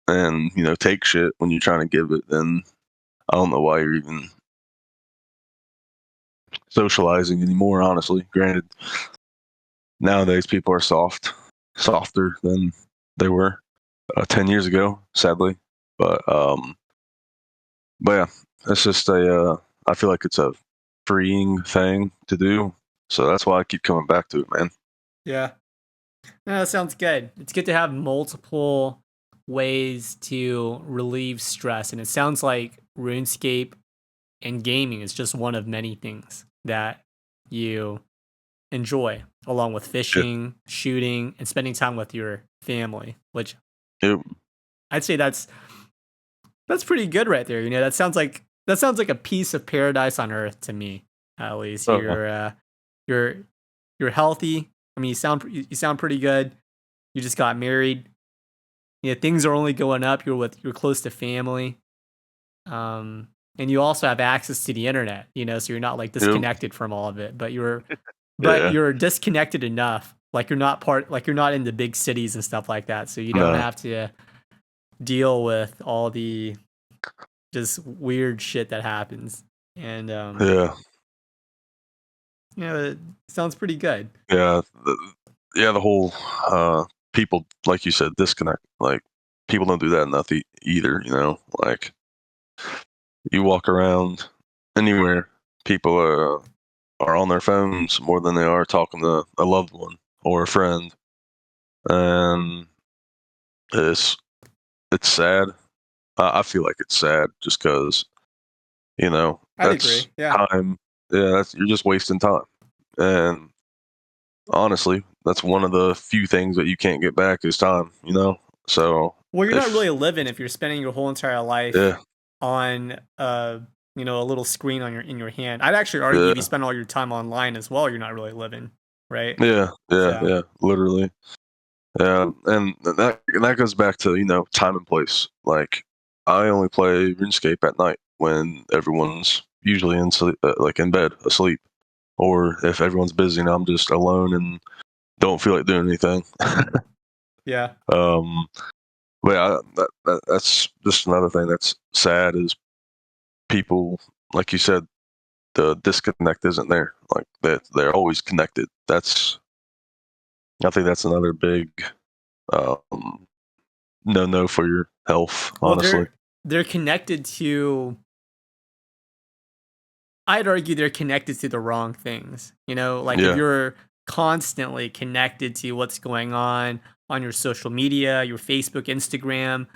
and take shit when you're trying to give it. Then I don't know why you're even socializing anymore. Honestly, granted, nowadays people are softer than they were 10 years ago, sadly. But but yeah, it's just I feel like it's a freeing thing to do, so that's why I keep coming back to it, man. Yeah. No, that sounds good. It's good to have multiple ways to relieve stress. And it sounds like RuneScape and gaming is just one of many things that you enjoy, along with Yeah. fishing, shooting, and spending time with your family, which Yep. I'd say that's pretty good right there. That sounds like a piece of paradise on earth to me, at least. Uh, You're you're healthy. I mean, you sound pretty good. You just got married. Things are only going up. You're close to family. And you also have access to the internet, so you're not like yep. disconnected from all of it, but Yeah. you're disconnected enough. Like you're not in the big cities and stuff like that. So you don't No. have to deal with all the just weird shit that happens. And Yeah. it sounds pretty good. Yeah. The whole people, like you said, disconnect. Like people don't do that enough either. Like you walk around anywhere, people are on their phones more than they are talking to a loved one or a friend, and it's sad. I feel like it's sad just because I'd that's agree. Yeah. time. Yeah, you're just wasting time, and honestly, that's one of the few things that you can't get back is time. So Well, you're not if really living if you're spending your whole entire life yeah, on a little screen in your hand. I'd actually argue if you yeah, spend all your time online as well, you're not really living, right? So yeah, literally. Yeah, and that goes back to time and place. Like I only play RuneScape at night when everyone's usually in sleep, like in bed asleep, or if everyone's busy and I'm just alone and don't feel like doing anything. yeah, um, but yeah, that's just another thing that's sad is people, like you said, the disconnect isn't there. Like that they're always connected. That's I think that's another big no for your health, Well, honestly. they're connected to. I'd argue they're connected to the wrong things. You know, like if Yeah. you're constantly connected to what's going on your social media, your Facebook, Instagram,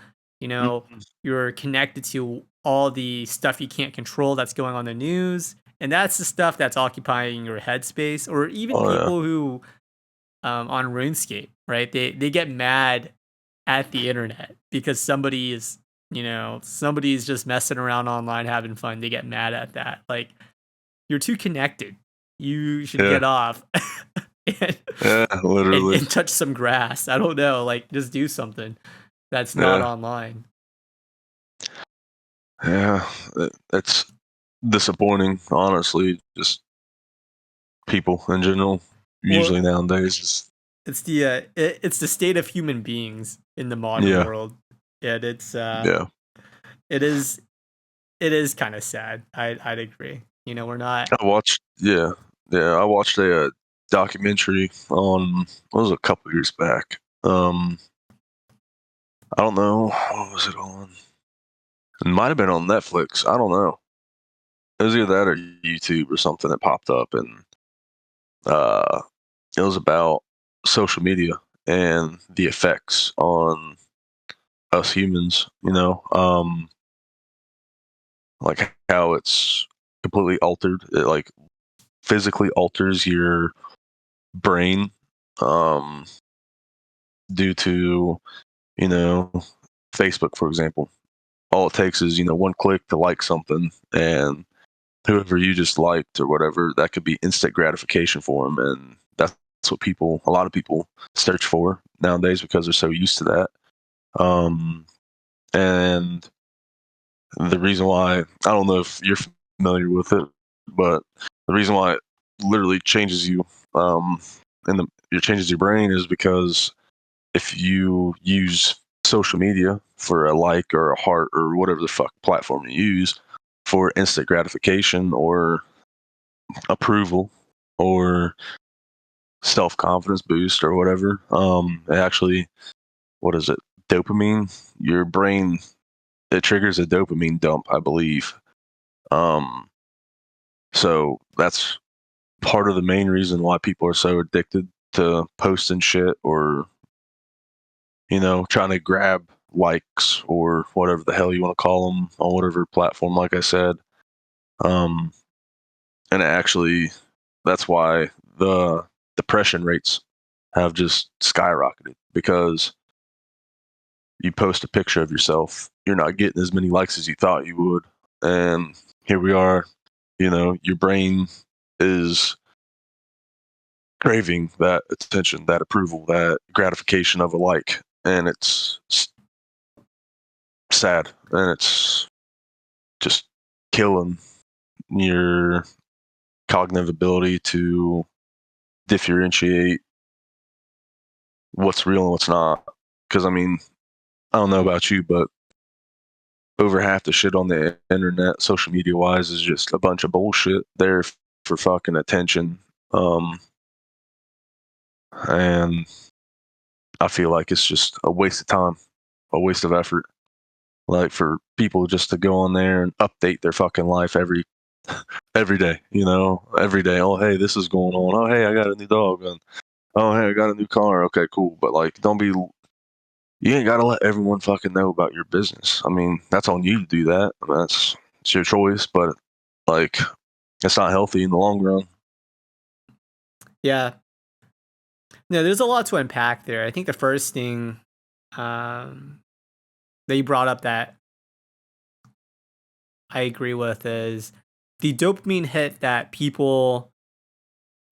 you know, Mhm. you're connected to all the stuff you can't control that's going on in the news, and that's the stuff that's occupying your headspace. Or even Oh yeah. people who on RuneScape, right? They get mad at the internet because somebody's just messing around online having fun. They get mad at that. Like, you're too connected. You should Yeah. get off and, Yeah, literally. and touch some grass. I don't know, like just do something that's not Yeah. online. Yeah. It's disappointing, honestly. Just people in general, Well, usually nowadays. Just it's the state of human beings in the modern yeah. world, and Yeah. it is kind of sad. I'd agree. You know, we're not. I watched a documentary on what was it, a couple years back. I don't know, what was it on? It might have been on Netflix. I don't know. It was either that or YouTube or something that popped up, and uh, it was about social media and the effects on us humans. Like how it's completely altered. It like physically alters your brain, um, due to you know Facebook, for example. All it takes is one click to like something, and whoever you just liked or whatever, that could be instant gratification for them, and that's what a lot of people search for nowadays because they're so used to that. And the reason why, I don't know if you're familiar with it, but the reason why it literally changes you, and it changes your brain is because if you use social media for a like or a heart or whatever the fuck platform you use for instant gratification or approval or self confidence boost or whatever, it actually, what is it? Dopamine. Your brain, it triggers a dopamine dump, I believe. Um, so that's part of the main reason why people are so addicted to posting shit or trying to grab likes or whatever the hell you want to call them on whatever platform, like I said. Um, and actually, that's why the depression rates have just skyrocketed because you post a picture of yourself, you're not getting as many likes as you thought you would. And here we are, your brain is craving that attention, that approval, that gratification of a like. And it's sad and it's just killing your cognitive ability to differentiate what's real and what's not. Because I mean, I don't know about you, but over half the shit on the internet, social media wise, is just a bunch of bullshit there for fucking attention. And I feel like it's just a waste of time, a waste of effort. Like for people just to go on there and update their fucking life every day, every day. Oh, hey, this is going on. Oh, hey, I got a new dog. And oh, hey, I got a new car. Okay, cool. But like, you ain't got to let everyone fucking know about your business. I mean, that's on you to do that. I mean, it's your choice, but like, it's not healthy in the long run. Yeah. No, there's a lot to unpack there. I think the first thing that you brought up that I agree with is the dopamine hit that people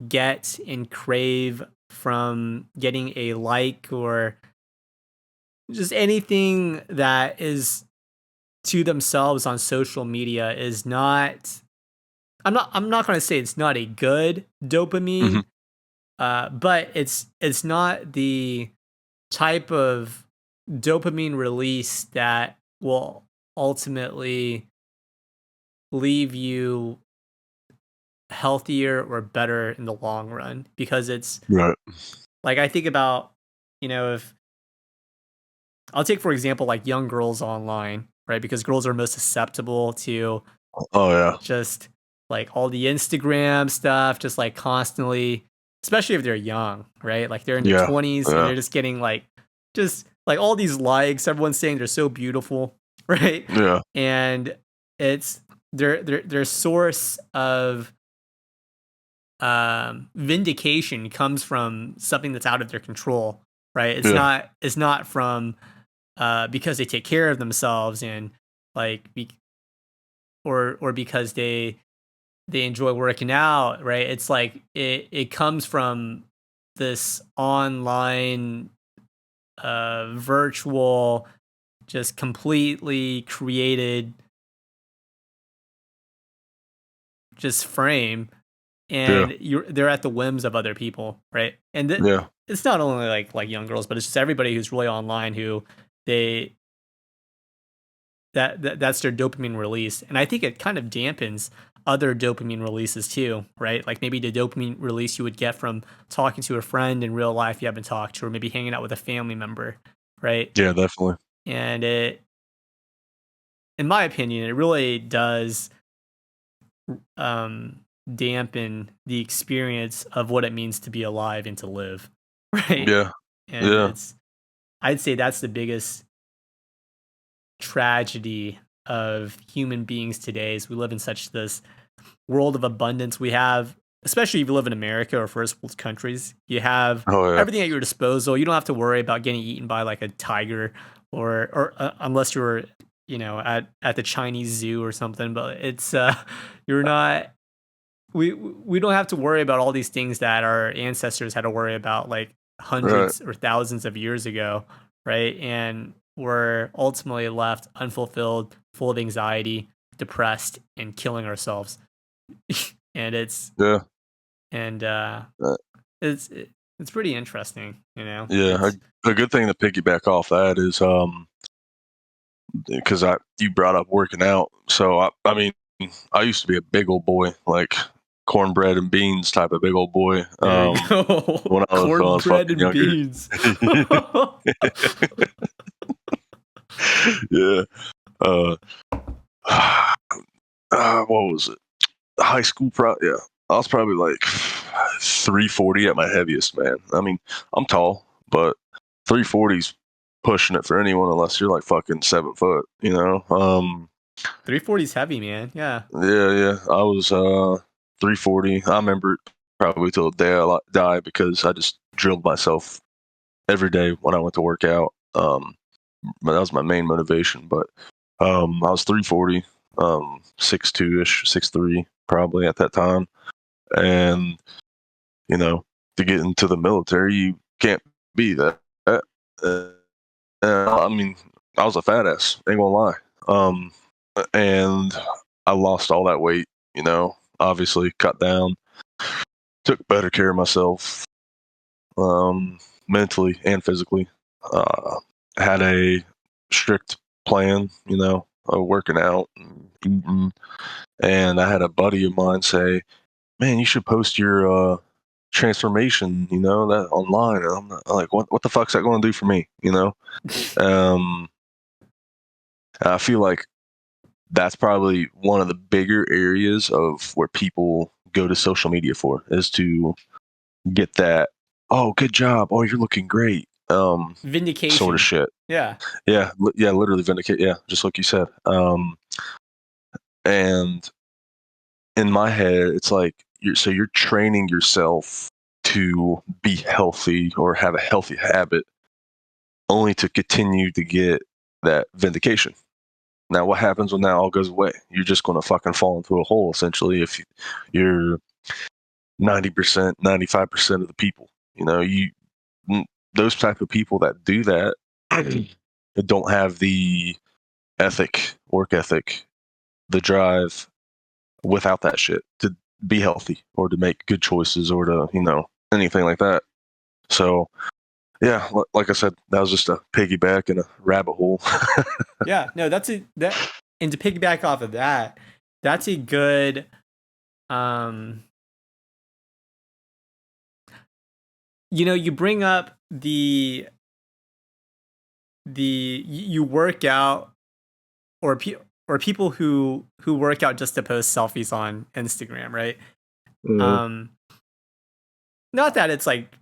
get and crave from getting a like or just anything that is to themselves on social media is not. I'm not going to say it's not a good Mm-hmm. dopamine, but it's not the type of dopamine release that will ultimately leave you healthier or better in the long run, because Right. Like I think about, if I'll take for example like young girls online, right? Because girls are most susceptible to Oh yeah. just like all the Instagram stuff, just like constantly, especially if they're young, right? Like they're in their Yeah. 20s and Yeah. they're just getting just like all these likes. Everyone's saying they're so beautiful, right? Yeah. And it's their source of vindication comes from something that's out of their control, right? Yeah. It's not from because they take care of themselves and like or because they enjoy working out, right? It's like it comes from this online virtual, just completely created just frame, Yeah. and they're at the whims of other people, right? And Yeah. it's not only like young girls, but it's just everybody who's really online who they that's their dopamine release. And I think it kind of dampens other dopamine releases too, right? Like maybe the dopamine release you would get from talking to a friend in real life you haven't talked to, or maybe hanging out with a family member, right? Yeah. Definitely. And in my opinion, it really does dampen the experience of what it means to be alive and to live, right? Yeah. And Yeah. I'd say that's the biggest tragedy of human beings today is we live in such this world of abundance. We have, especially if you live in America or first world countries, you have Oh yeah. everything at your disposal. You don't have to worry about getting eaten by like a tiger or unless you're at the Chinese zoo or something, but it's you're not we don't have to worry about all these things that our ancestors had to worry about like Right. hundreds or thousands of years ago, right? And we're ultimately left unfulfilled, full of anxiety, depressed, and killing ourselves. And Yeah. and Uh, it's it's pretty interesting, yeah. It's A good thing to piggyback off that is because you brought up working out. So I mean, I used to be a big old boy, like cornbread and beans type of big old boy. there you go. When I was Cornbread fucking and younger. beans. Yeah. Uh, what was it? High school, yeah. I was probably like 340 at my heaviest, man. I mean, I'm tall, but 340's pushing it for anyone unless you're like fucking 7 foot, 340 is heavy, man. Yeah. Yeah. I was 340. I remember it probably till the day I die because I just drilled myself every day when I went to work out. But that was my main motivation. But I was 340, 6'2" ish, 6'3" probably at that time. And to get into the military, you can't be that. Uh, I mean, I was a fat ass. Ain't gonna lie. And I lost all that weight. Obviously cut down, took better care of myself, mentally and physically. Had a strict plan. Working out and eating. And I had a buddy of mine say, "Man, you should post your transformation, that online." And I'm like, what the fuck's that going to do for me? Um, I feel like that's probably one of the bigger areas of where people go to social media for is to get that, oh, good job, oh, you're looking great, Vindication. sort of shit. Yeah. Yeah, literally vindicate. Yeah, just like you said. And in my head, it's like you're training yourself to be healthy or have a healthy habit, only to continue to get that vindication. Now, what happens when that all goes away? You're just going to fucking fall into a hole, essentially, if you're 90%, 95% of the people. Those type of people that do that that don't have the work ethic, the drive without that shit to be healthy or to make good choices or to, anything like that. So, yeah, like I said, that was just a piggyback in a rabbit hole. Yeah. No, and to piggyback off of that, that's a good you bring up you work out, or people who work out just to post selfies on Instagram, right? Mhm. Not that it's like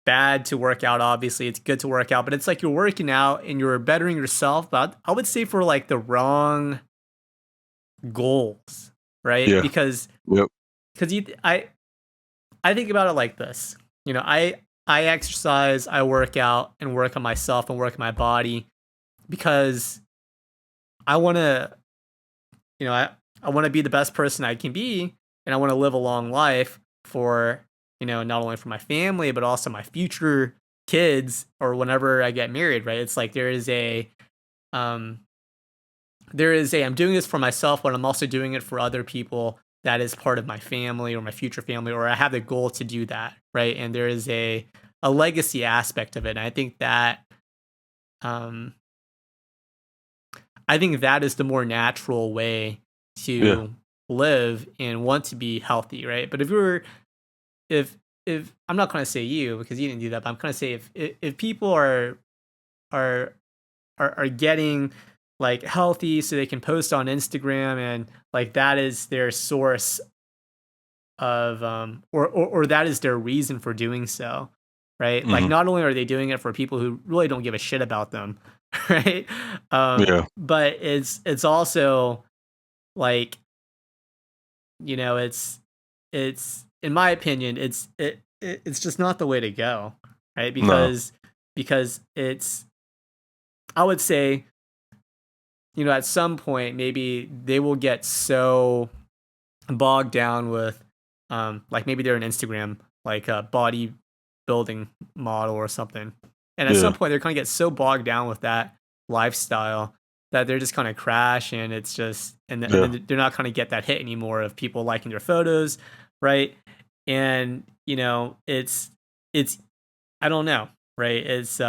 bad to work out, obviously it's good to work out, but it's like you're working out and you're bettering yourself, but I would say for like the wrong goals, right? Yeah. Because Yep. I think about it like this. I exercise, I work out and work on myself and work on my body because I want to, I want to be the best person I can be, and I want to live a long life for, not only for my family but also my future kids or whenever I get married, right? It's like um I'm doing this for myself, but I'm also doing it for other people that is part of my family or my future family, or I have the goal to do that, right? And there is a legacy aspect of it. And um I think that is the more natural way Yeah. to live and want to be healthy, right? But if I'm not going to say you because you didn't do that, but I'm going to say if people are getting like healthy so they can post on Instagram, and like that is their source of or that is their reason for doing so, right? Like Hmm. not only are they doing it for people who really don't give a shit about them, right? Yeah. But it's also like, it's in my opinion, it's just not the way to go, right? No. Because it's, I would say, at some point maybe they will get so bogged down with like maybe they're an Instagram like a body building model or something, and at some Yeah. point they're going to get so bogged down with that lifestyle that they're just kind of crash, and it's just and Yeah. then they're not going to get that hit anymore of people liking their photos, right? And it's I don't know, right? It's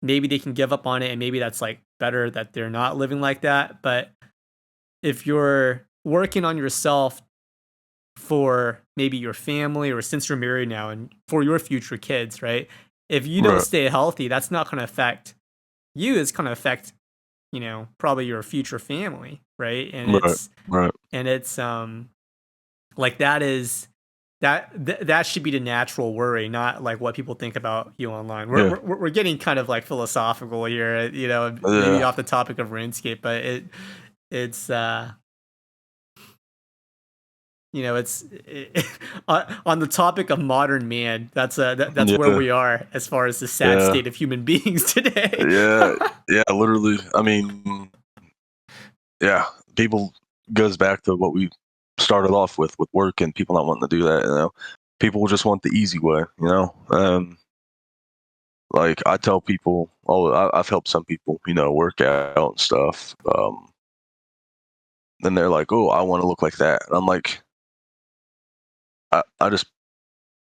maybe they can give up on it, and maybe that's like better that they're not living like that. But if you're working on yourself for maybe your family, or since you're married now and for your future kids, right? If you don't Right. stay healthy, that's not going to affect you. It's going to affect, probably your future family, right? And Right. Right. it's like that is that should be the natural worry, not like what people think about you online. We're Yeah. we're, we're getting kind of like philosophical here, maybe Yeah. off the topic of RuneScape, but it's on the topic of modern man. That's where Yeah. we are as far as the sad Yeah. state of human beings today. Yeah. Yeah. Literally. I mean, yeah. People goes back to what we started off with work and people not wanting to do that. People just want the easy way. Like I tell people, I've helped some people, work out and stuff. Then they're like, "Oh, I want to look like that." And I'm like, I just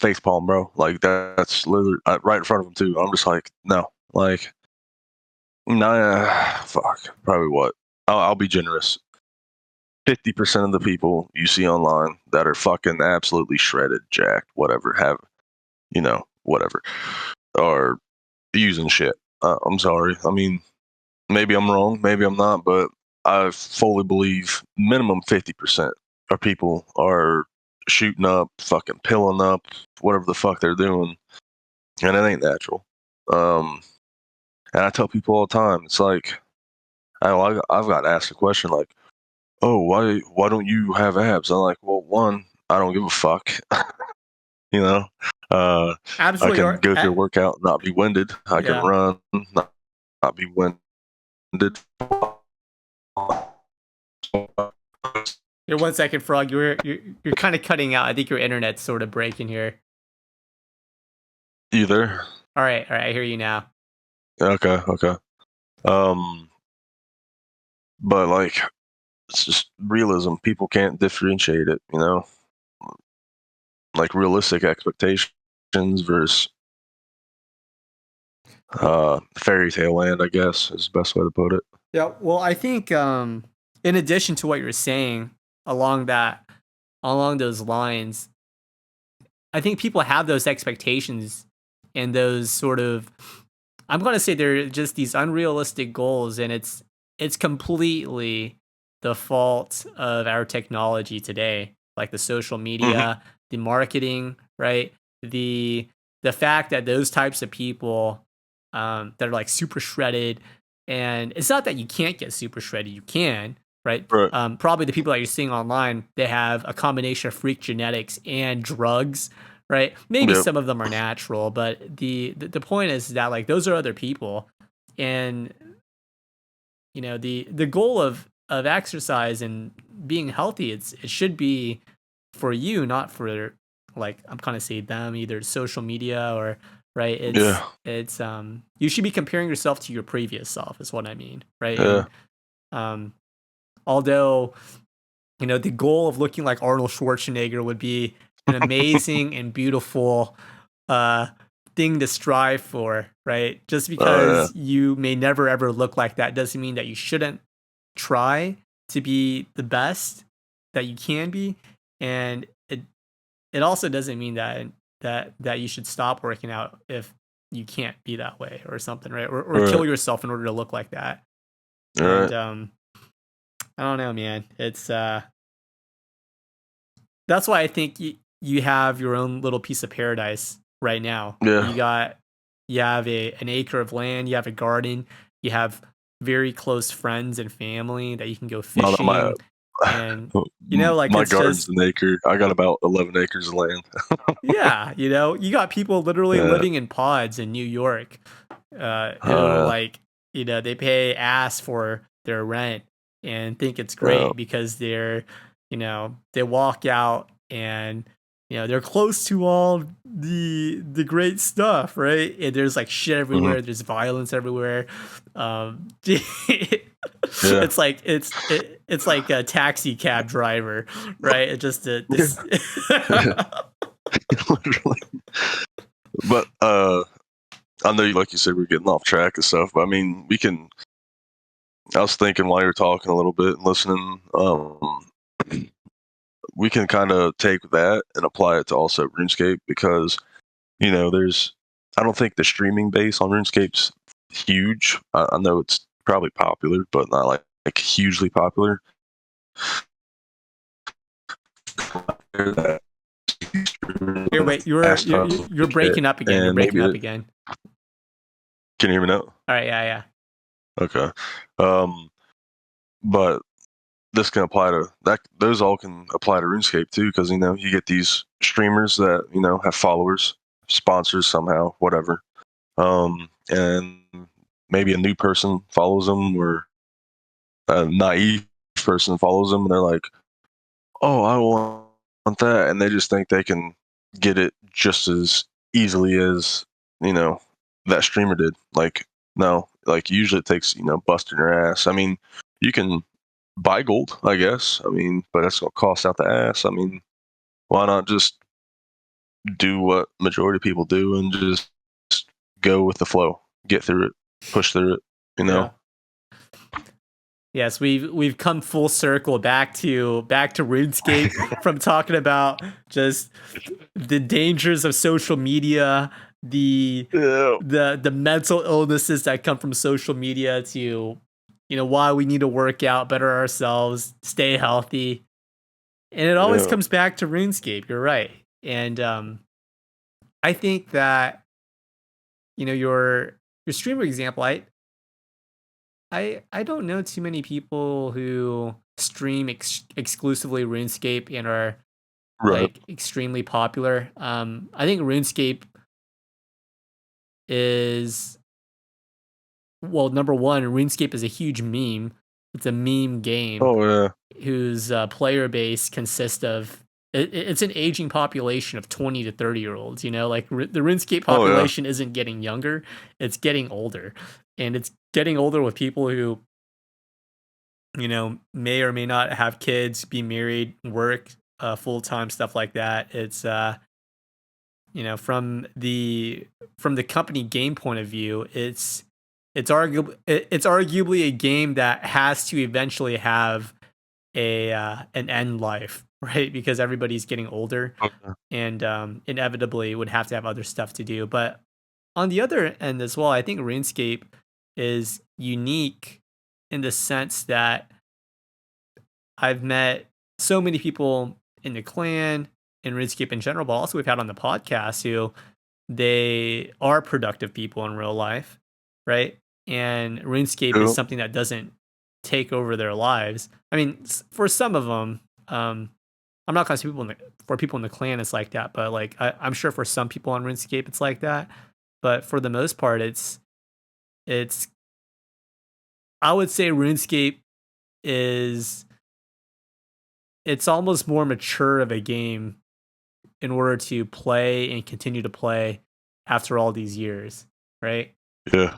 face palm, bro. Like that's literally right in front of them too. I'm just like, no, like, nah, fuck. Probably what? I'll be generous. 50% of the people you see online that are fucking absolutely shredded, jacked, whatever, whatever, are using shit. I'm sorry. I mean, maybe I'm wrong, maybe I'm not, but I fully believe minimum 50% of people are shooting up, fucking pilling up, whatever the fuck they're doing, and it ain't natural. Um, and I tell people all the time, it's like, I've got asked a question like, "Oh, why don't you have abs?" I'm like, "Well, one, I don't give a fuck." you know, uh, I Absolutely, can go through a workout, not be winded. I can yeah. run, not be winded. Here, 1 second, Frog. You're kind of cutting out. I think your internet's sort of breaking here. Either. All right, I hear you now. Okay, okay. But like, it's just realism. People can't differentiate it, like realistic expectations versus fairy tale land, I guess is the best way to put it. Yeah, well, I think in addition to what you're saying along those lines, I think people have those expectations and those sort of, I'm going to say they're just these unrealistic goals, and it's completely the fault of our technology today, like the social media, the marketing, right? The fact that those types of people that are like super shredded, and it's not that you can't get super shredded, you can, right? Right. Probably the people that you're seeing online, they have a combination of freak genetics and drugs, right? Maybe Yep. some of them are natural, but the point is that like those are other people, and the goal of exercise and being healthy, it should be for you, not for, like, I'm kind of saying them, either social media or, right, Yeah. it's you should be comparing yourself to your previous self is what I mean, right? Yeah. And although the goal of looking like Arnold Schwarzenegger would be an amazing and beautiful uh thing to strive for, right? Just Yeah. because you may never ever look like that doesn't mean that you shouldn't try to be the best that you can be, and it also doesn't mean that you should stop working out if you can't be that way or something, right? Or Right. kill yourself in order to look like that. All And right. I don't know, man. It's that's why I think you have your own little piece of paradise right now. Yeah. You have an acre of land, you have a garden, you have very close friends and family that you can go No, my fishing, and like my it's garden's just, an acre. I got about 11 acres of land. yeah, you got people literally Yeah. living in pods in New York, who, like, they pay ass for their rent and think it's Yeah. great because they walk out and they're close to all the great stuff, right? And there's like shit Mhm. everywhere. There's violence everywhere. Yeah. It's like it's like a taxi cab driver, right? It just this. Literally. But I know, like you said, we're getting off track and stuff. But I mean, I was thinking while you were talking a little bit and listening, we can kind of take that and apply it to also RuneScape because there's, I don't think the streaming base on RuneScape's huge. I know it's probably popular, but not like hugely popular. Here, wait, Ass tons of you're shit, breaking up again. You're and breaking maybe up it, again. can you hear me now? All right, yeah. Okay. Um, but this can apply to that. Those all can apply to RuneScape too, because you get these streamers that have followers, sponsors somehow, whatever. And maybe a new person follows them, or a naive person follows them, and they're like, "Oh, I want that," and they just think they can get it just as easily as that streamer did. Like, no, like usually it takes busting your ass. I mean, you can buy gold, I guess. I mean, but that's gonna cost out the ass. I mean, why not just do what majority of people do and just go with the flow, get through it, push through it. You Yeah. know? Yes, we've come full circle back to RuneScape from talking about just the dangers of social media, Yeah. the mental illnesses that come from social media, to why we need to work out, better ourselves, stay healthy. And it always Yeah. comes back to RuneScape. You're right. And I think that your streamer example, I don't know too many people who stream exclusively RuneScape and are Right. like extremely popular. I think RuneScape is, well, number one, RuneScape is a huge meme. It's a meme game Oh yeah. whose player base consists of, it's an aging population of 20 to 30-year-olds. Like the RuneScape Oh yeah. population isn't getting younger, it's getting older, and it's getting older with people who may or may not have kids, be married, work full time, stuff like that. It's from the company game point of view, it's arguably a game that has to eventually have an end life, right? Because everybody's getting older, Okay. and inevitably would have to have other stuff to do. But on the other end as well, I think RuneScape is unique in the sense that I've met so many people in the clan, in RuneScape in general, but also we've had on the podcast who they are productive people in real life, right? And RuneScape is Cool. something that doesn't take over their lives. I mean, for some of them, I'm not gonna say for people in the clan it's like that, but like I'm sure for some people on RuneScape it's like that. But for the most part, it's I would say RuneScape is it's almost more mature of a game in order to play and continue to play after all these years, right? Yeah.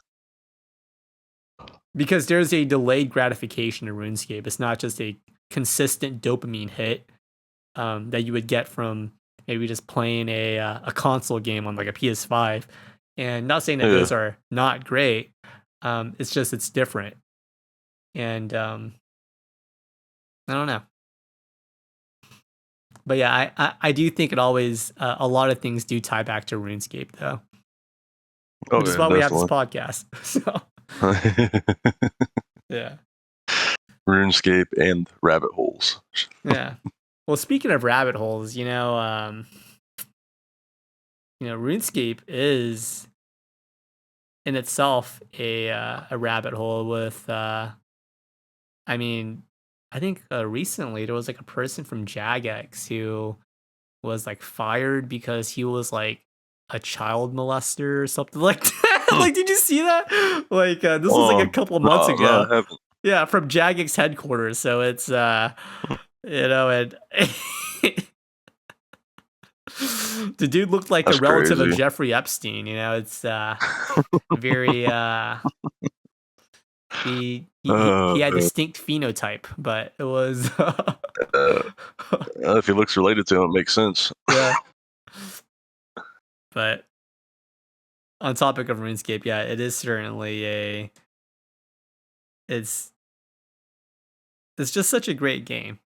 Because there's a delayed gratification in RuneScape. It's not just a consistent dopamine hit that you would get from maybe just playing a console game on like a PS5. And not saying that those are not great. It's just it's different. And I don't know. But yeah, I do think it always a lot of things do tie back to RuneScape though. Oh, Which is why we have this podcast. So yeah. RuneScape and rabbit holes. Yeah. Well, speaking of rabbit holes, RuneScape is in itself a rabbit hole with I mean, I think recently there was like a person from Jagex who was like fired because he was like a child molester or something like that. Like, did you see that? Like, this was like a couple of months ago. No, I haven't. Yeah, from Jagex headquarters. So it's and the dude looked like That's a relative of crazy. Jeffrey Epstein. It's very he had distinct phenotype, but it was if he looks related to him, it makes sense. yeah. But on topic of RuneScape, yeah, it is certainly it's just such a great game,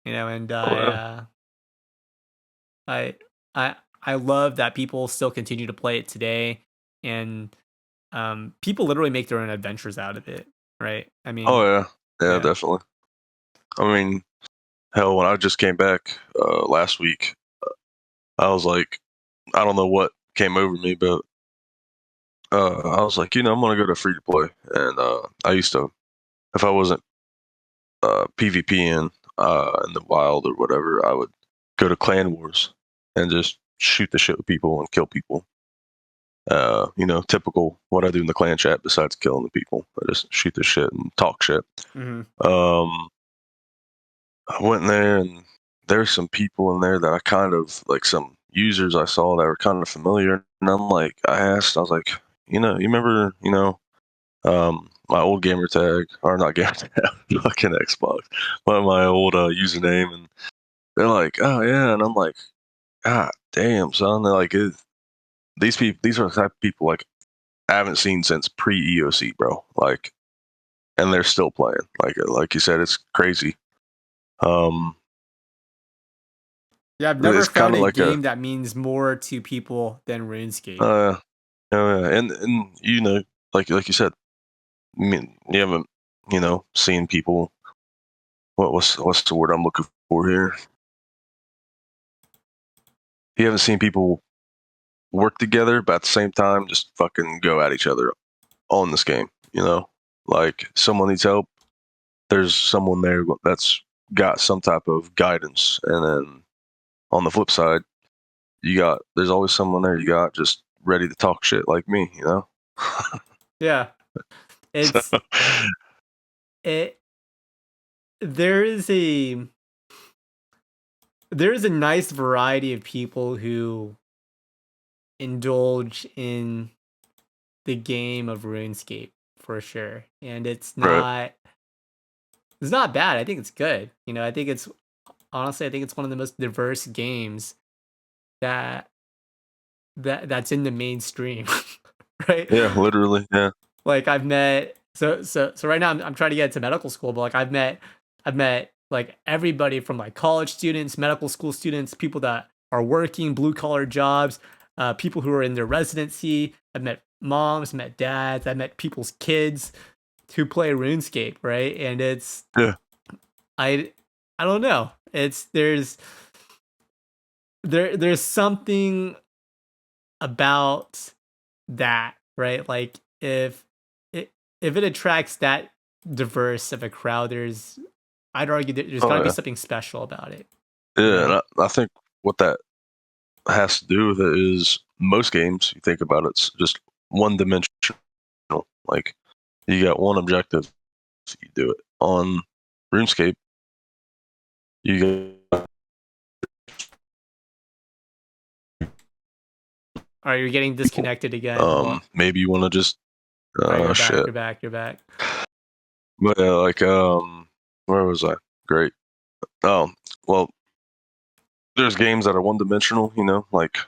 and I love that people still continue to play it today, and people literally make their own adventures out of it, right? I mean, yeah, definitely. I mean, hell, when I just came back last week, I was like, I don't know what came over me, but I was like, I'm gonna go to free to play, and I used to, if I wasn't PvPing in the wild or whatever, I would go to Clan Wars and just shoot the shit with people and kill people. Typical what I do in the clan chat besides killing the people. I just shoot the shit and talk shit. mm-hmm. I went in there and there's some people in there that I kind of like some users I saw that were kind of familiar. And I'm like, I was like, you remember, my old gamer tag, or not gamer tag, fucking Xbox, but my old username. And they're like, oh yeah. And I'm like, God damn, son. They're like, these are the type of people like I haven't seen since pre-EOC, bro. Like, and they're still playing. Like you said, it's crazy. Yeah, I've never found a like game that means more to people than RuneScape. And like you said, I mean, you haven't seen people. What's the word I'm looking for here? You haven't seen people work together, but at the same time, just fucking go at each other on this game. Like someone needs help. There's someone there that's got some type of guidance, and then on the flip side, there's always someone there you got just ready to talk shit like me. Yeah, it's So, there is a nice variety of people who indulge in the game of RuneScape for sure, and it's not bad. I think it's good. I think it's honestly one of the most diverse games that's in the mainstream, right? Yeah, literally. Yeah. Like I've met so right now I'm trying to get into medical school, but like I've met like everybody from like college students, medical school students, people that are working blue collar jobs, people who are in their residency. I've met moms, met dads, I met people's kids who play RuneScape, right? And it's Yeah. I don't know. It's there's something about that, right? Like if it attracts that diverse of a crowd, I'd argue that there's Oh, got to be yeah. something special about it. Yeah, and I think what that has to do with it is most games, you think about it, it's just one dimensional. Like, you got one objective, you do it. On RuneScape, you got. All right, you're getting disconnected again. Maybe you want to just. All right, you're Shit. back. You're back. But like, where was I? Great. Oh, well, there's games that are one dimensional, like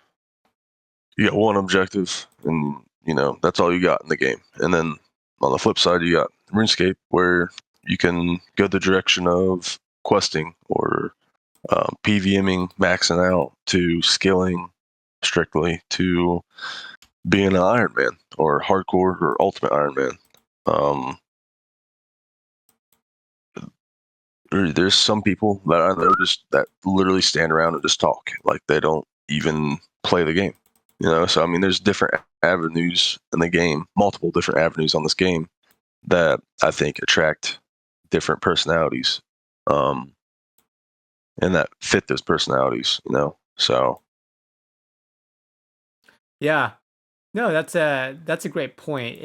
you got one objective and, that's all you got in the game. And then on the flip side, you got RuneScape where you can go the direction of questing or PVMing, maxing out, to skilling strictly, to being an Iron Man or hardcore or ultimate Iron Man. There's some people that I know that literally stand around and just talk, like they don't even play the game. So I mean, there's different avenues in the game, multiple different avenues on this game that I think attract different personalities, and that fit those personalities. So Yeah. No, that's a great point.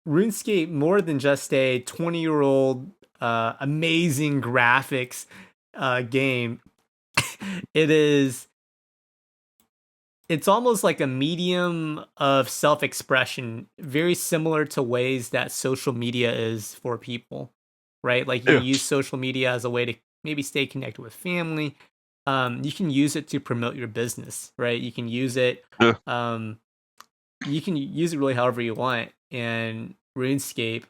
RuneScape, more than just a 20-year-old amazing graphics game. It's almost like a medium of self-expression, very similar to ways that social media is for people, right? Like you yeah, can use social media as a way to maybe stay connected with family. You can use it to promote your business, right? You can use it. yeah, You can use it really however you want, and RuneScape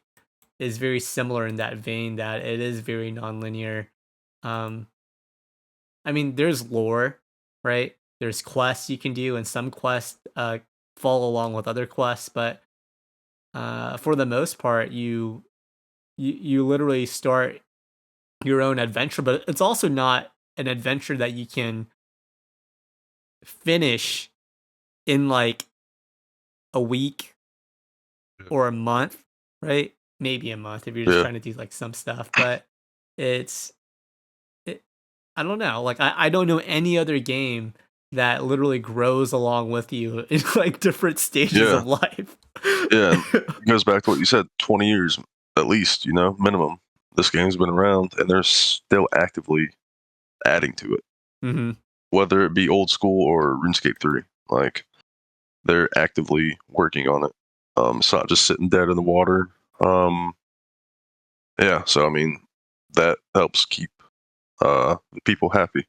is very similar in that vein, that it is very nonlinear. Um, I mean, there's lore, right? There's quests you can do, and some quests follow along with other quests, but for the most part, you literally start your own adventure. But it's also not an adventure that you can finish in like a week or a month, right? Maybe a month if you're just yeah. trying to do like some stuff, but it's I don't know. Like I don't know any other game that literally grows along with you in like different stages Yeah. of life. Yeah, and it goes back to what you said, 20 years at least, minimum. This game's been around and they're still actively adding to it, Mm-hmm. whether it be old school or RuneScape 3. Like, they're actively working on it. It's not just sitting dead in the water. Yeah, so I mean, that helps keep the people happy.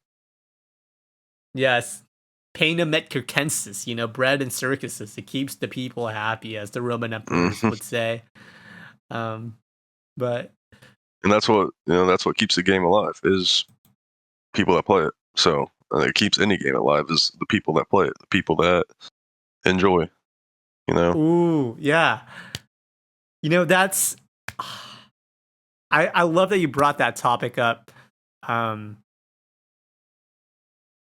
Yes. Panem et circenses, bread and circuses. It keeps the people happy, as the Roman emperors would say. But And that's what keeps the game alive, is people that play it. So it keeps any game alive, is the people that play it, the people that enjoy. ooh, yeah. That's I love that you brought that topic up.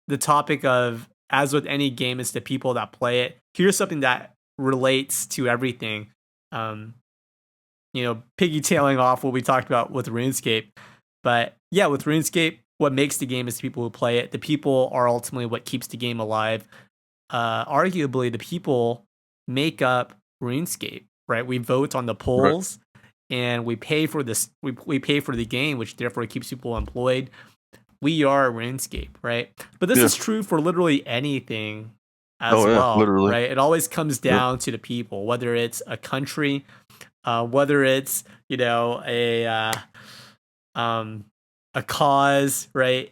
The topic of, as with any game, it's the people that play it. Here's something that relates to everything. Piggytailing off what we talked about with RuneScape. But yeah, with RuneScape, what makes the game is the people who play it. The people are ultimately what keeps the game alive. Arguably, the people make up RuneScape, right? We vote on the polls, and we pay for this. We pay for the game, which therefore keeps people employed. We are RuneScape, right? But this is true for literally anything as well, literally. right? It always comes down to the people, whether it's a country, whether it's a cause, right?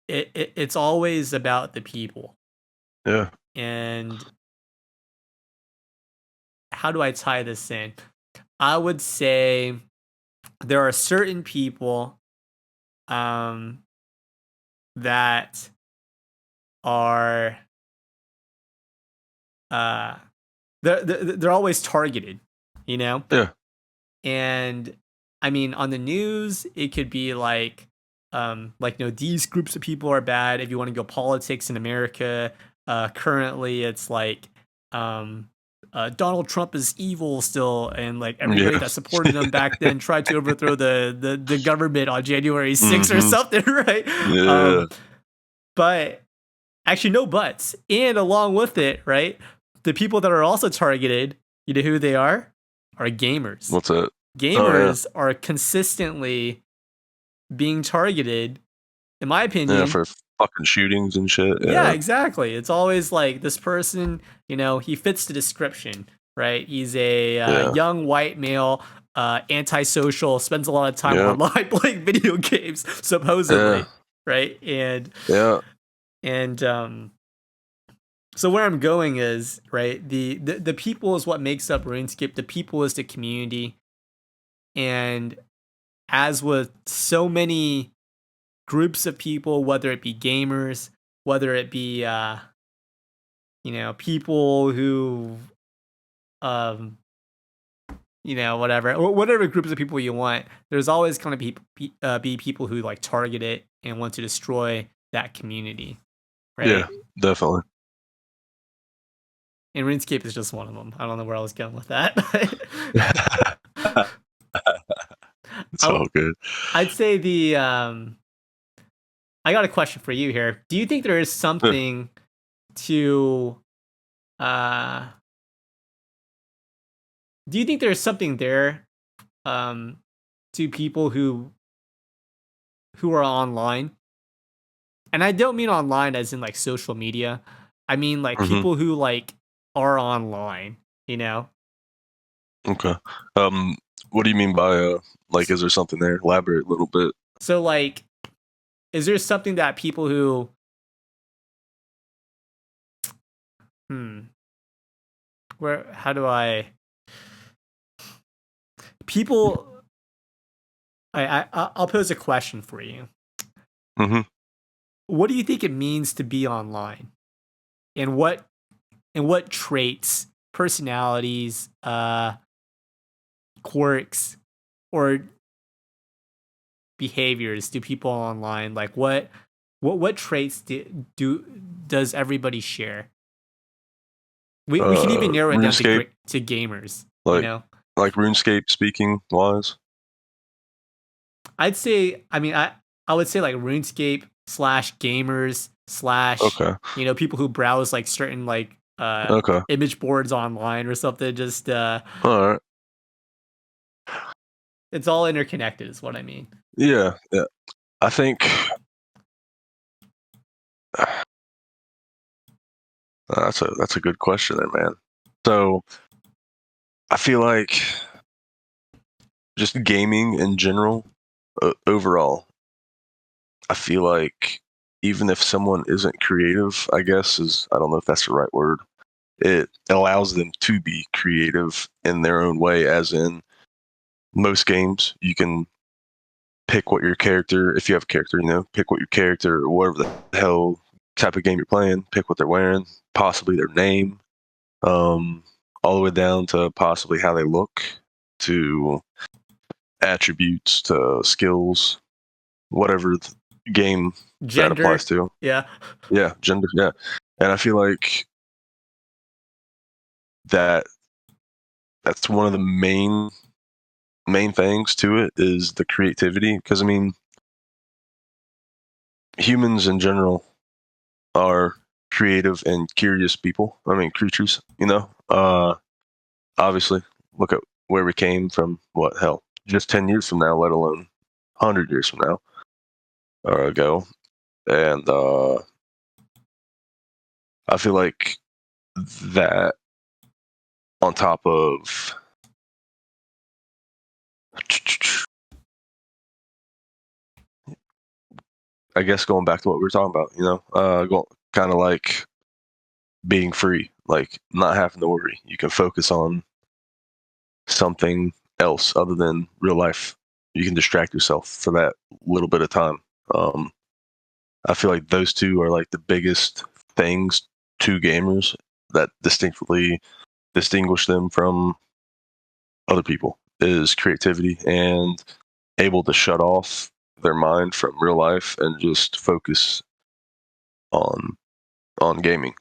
It's always about the people. Yeah. And how do I tie this in? I would say there are certain people that are they're always targeted, you know? Yeah. And I mean, on the news, it could be like these groups of people are bad. If you want to go politics in America, currently it's like Donald Trump is evil still, and like everybody that supported him back then tried to overthrow the government on January 6th or something, right? Yeah. But actually, no buts. And along with it, right, the people that are also targeted, you know who they are gamers. What's that? Gamers are consistently being targeted, in my opinion. Yeah, for fucking shootings and shit. Yeah, exactly. It's always like this person, you know, he fits the description, right? He's a young white male, antisocial, spends a lot of time online playing video games, supposedly, right? And so where I'm going is, right, the people is what makes up RuneScape. The people is the community. And as with so many groups of people, whether it be gamers, whether it be people who whatever groups of people you want, there's always going to be people who like target it and want to destroy that community, right? Yeah, definitely. And RuneScape is just one of them. I don't know where I was going with that. It's all good. I'd say I got a question for you here. Do you think there is something to do you think there's something there to people who are online? And I don't mean online as in like social media. I mean like people who like are online, you know? Okay. What do you mean by like is there something there? Elaborate a little bit. So like is there something that people who I'll pose a question for you. What do you think it means to be online? And what traits, personalities, quirks, or behaviors do people online like? What traits does everybody share? We can even narrow it down to gamers. Like, you know, like RuneScape speaking wise. I'd say. I mean, I would say like RuneScape / gamers / people who browse like certain like image boards online or something. Just all right. It's all interconnected, is what I mean. Yeah. I think that's a good question there, man. So I feel like just gaming in general, overall, I feel like even if someone isn't creative, I guess I don't know if that's the right word, it allows them to be creative in their own way, as in most games, you can pick what your character, if you have a character, pick what your character or whatever the hell type of game you're playing, pick what they're wearing, possibly their name, all the way down to possibly how they look, to attributes, to skills, whatever the game gender, that applies to. Yeah, gender, yeah. And I feel like that's one of the main things to it is the creativity, because I mean humans in general are creative and curious people. I mean creatures, obviously look at where we came from, what hell, just 10 years from now, let alone 100 years from now or ago. And I feel like that on top of I guess going back to what we were talking about, kind of like being free, like not having to worry. You can focus on something else other than real life. you can distract yourself for that little bit of time. I feel like those two are like the biggest things to gamers that distinctly distinguish them from other people is creativity and able to shut off their mind from real life and just focus on gaming.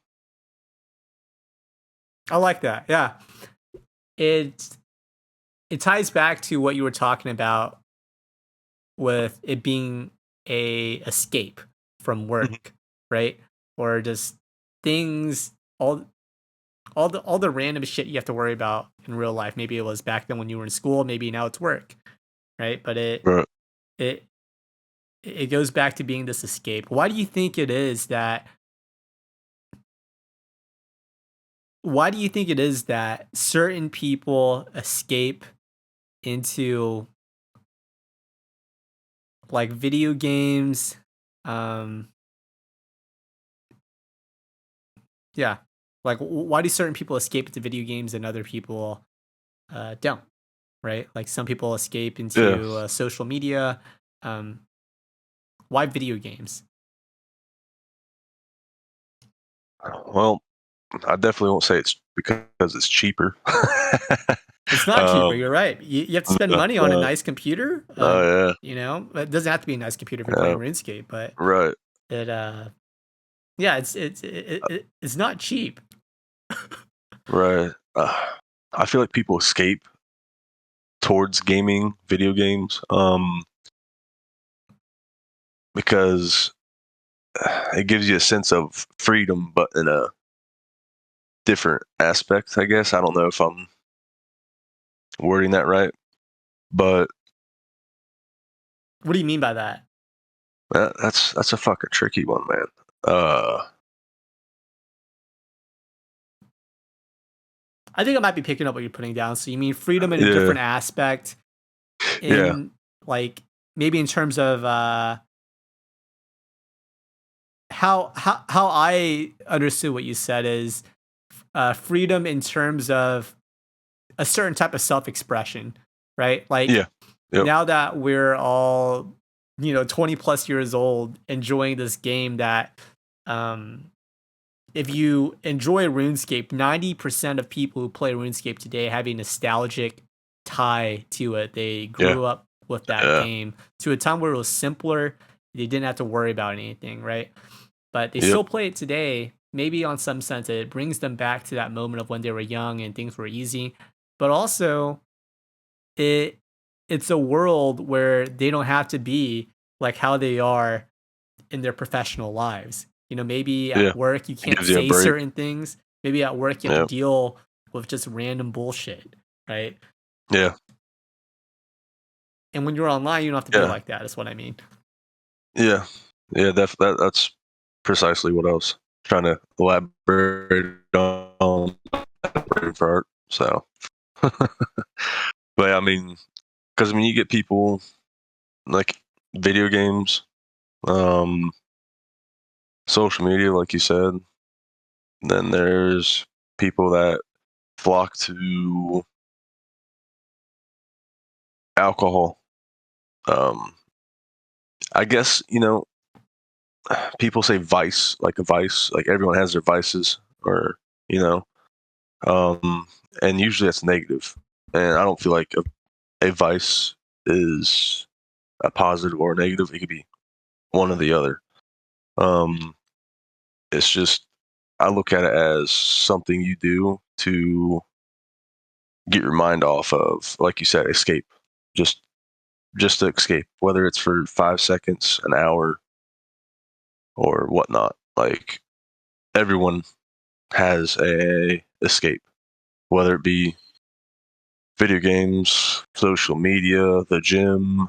I like that. Yeah. It ties back to what you were talking about with it being a escape from work, right? Or just things all the random shit you have to worry about in real life. Maybe it was back then when you were in school, maybe now it's work, right? But Right. it goes back to being this escape. Why do you think it is that certain people escape into like video games? Yeah. Like, why do certain people escape into video games and other people don't? Right? Like, some people escape into social media. Why video games? Well, I definitely won't say it's because it's cheaper. It's not cheaper. You're right. You have to spend money on a nice computer. Oh yeah. You know, it doesn't have to be a nice computer if you're playing RuneScape, but Right. it yeah, it's not cheap. Right. I feel like people escape towards gaming, video games, because it gives you a sense of freedom, but in a different aspect, I guess. I don't know if I'm wording that right, but What do you mean by that? that's a fucking tricky one, man. I think I might be picking up what you're putting down. So you mean freedom in a Yeah. different aspect, in like maybe in terms of how I understood what you said is freedom in terms of a certain type of self-expression, right? Like Yeah. Yep. now that we're all 20 plus years old, enjoying this game that if you enjoy RuneScape, 90% of people who play RuneScape today have a nostalgic tie to it. They grew up with that game to a time where it was simpler. They didn't have to worry about anything, right? But they still play it today. Maybe on some sense, it brings them back to that moment of when they were young and things were easy. But also, it's a world where they don't have to be like how they are in their professional lives. Maybe at work you can't say certain things. Maybe at work you have to deal with just random bullshit, right? Yeah. And when you're online, you don't have to be like that. That's what I mean. Yeah. Yeah. That's precisely what I was trying to elaborate on for art. So, but I mean, because you get people like video games, social media, like you said. Then there's people that flock to alcohol. I guess people say vice, like a vice, like everyone has their vices, or and usually that's negative. And I don't feel like a vice is a positive or a negative. It could be one or the other. It's just I look at it as something you do to get your mind off of, like you said, escape. Just to escape, whether it's for 5 seconds, an hour, or whatnot. Like everyone has a escape, whether it be video games, social media, the gym,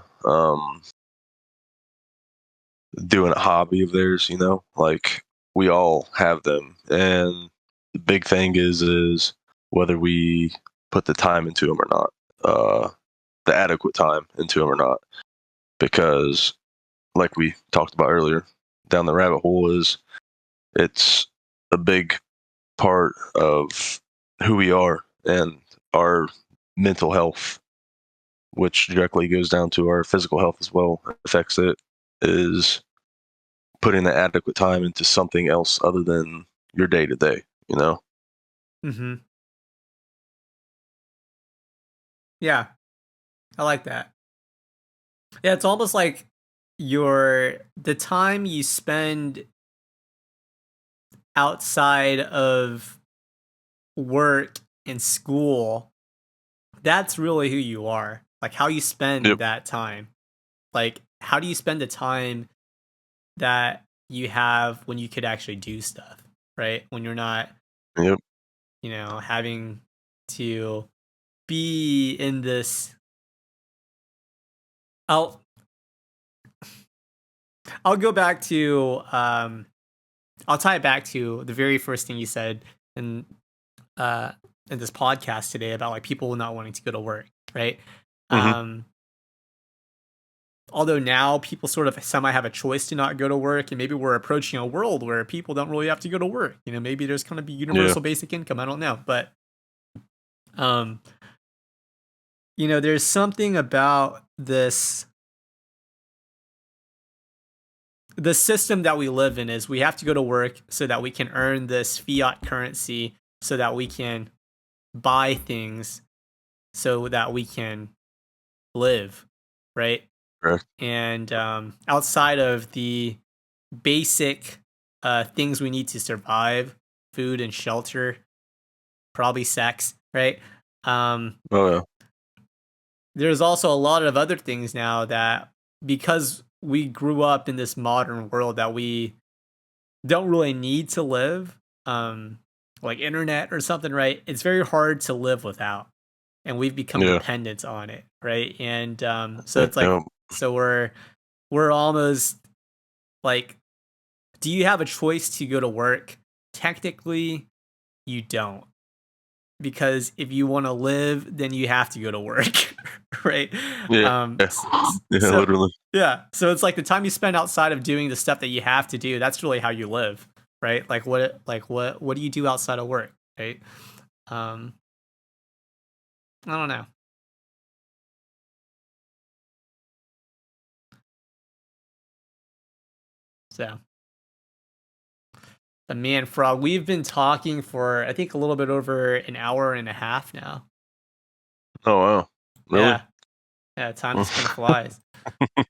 doing a hobby of theirs. Like we all have them, and the big thing is whether we put the time into them or not, the adequate time into them or not, because like we talked about earlier, down the rabbit hole it's a big part of who we are and our mental health. which directly goes down to our physical health as well, affects it, is putting the adequate time into something else other than your day to day, you know? Mm-hmm. Yeah, I like that. Yeah, it's almost like the time you spend outside of work and school, that's really who you are. Like how you spend Yep. that time. Like how do you spend the time that you have when you could actually do stuff, right? When you're not, Yep. having to be in this. I'll go back to I'll tie it back to the very first thing you said in in this podcast today about like people not wanting to go to work, right? Mm-hmm. Although now people sort of semi have a choice to not go to work, and maybe we're approaching a world where people don't really have to go to work. Maybe there's going to be universal basic income. I don't know, but there's something about the system that we live in is we have to go to work so that we can earn this fiat currency so that we can buy things so that we can live, right? Correct. And outside of the basic things we need to survive, food and shelter, probably sex, right? Oh yeah. There's also a lot of other things now that because we grew up in this modern world that we don't really need to live, like internet or something, right? It's very hard to live without, and we've become dependent on it, right? And so it's like, so we're almost like, do you have a choice to go to work? Technically, you don't. Because if you want to live, then you have to go to work, right? Yeah. So, Literally. Yeah. So it's like the time you spend outside of doing the stuff that you have to do, that's really how you live, right? Like what do you do outside of work, right? I don't know. So, the man frog, we've been talking for I think a little bit over an hour and a half now. Oh wow. Really? Yeah, time just kind of flies. It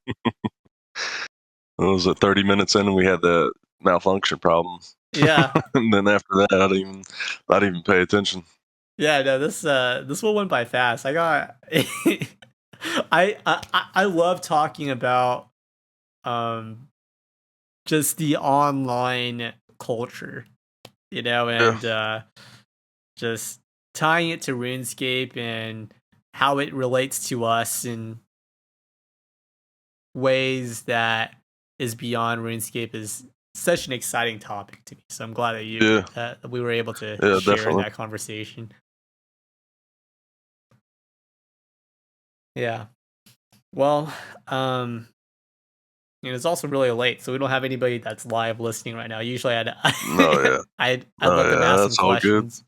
was 30 minutes in and we had the malfunction problem. Yeah. And then after that, I didn't even pay attention. Yeah, no, this one went by fast. I got I love talking about just the online culture, and just tying it to RuneScape and how it relates to us in ways that is beyond RuneScape is such an exciting topic to me. So I'm glad that we were able to share definitely. in that conversation. Yeah. Well, it's also really late, so we don't have anybody that's live listening right now. Usually, I'd let them ask some questions.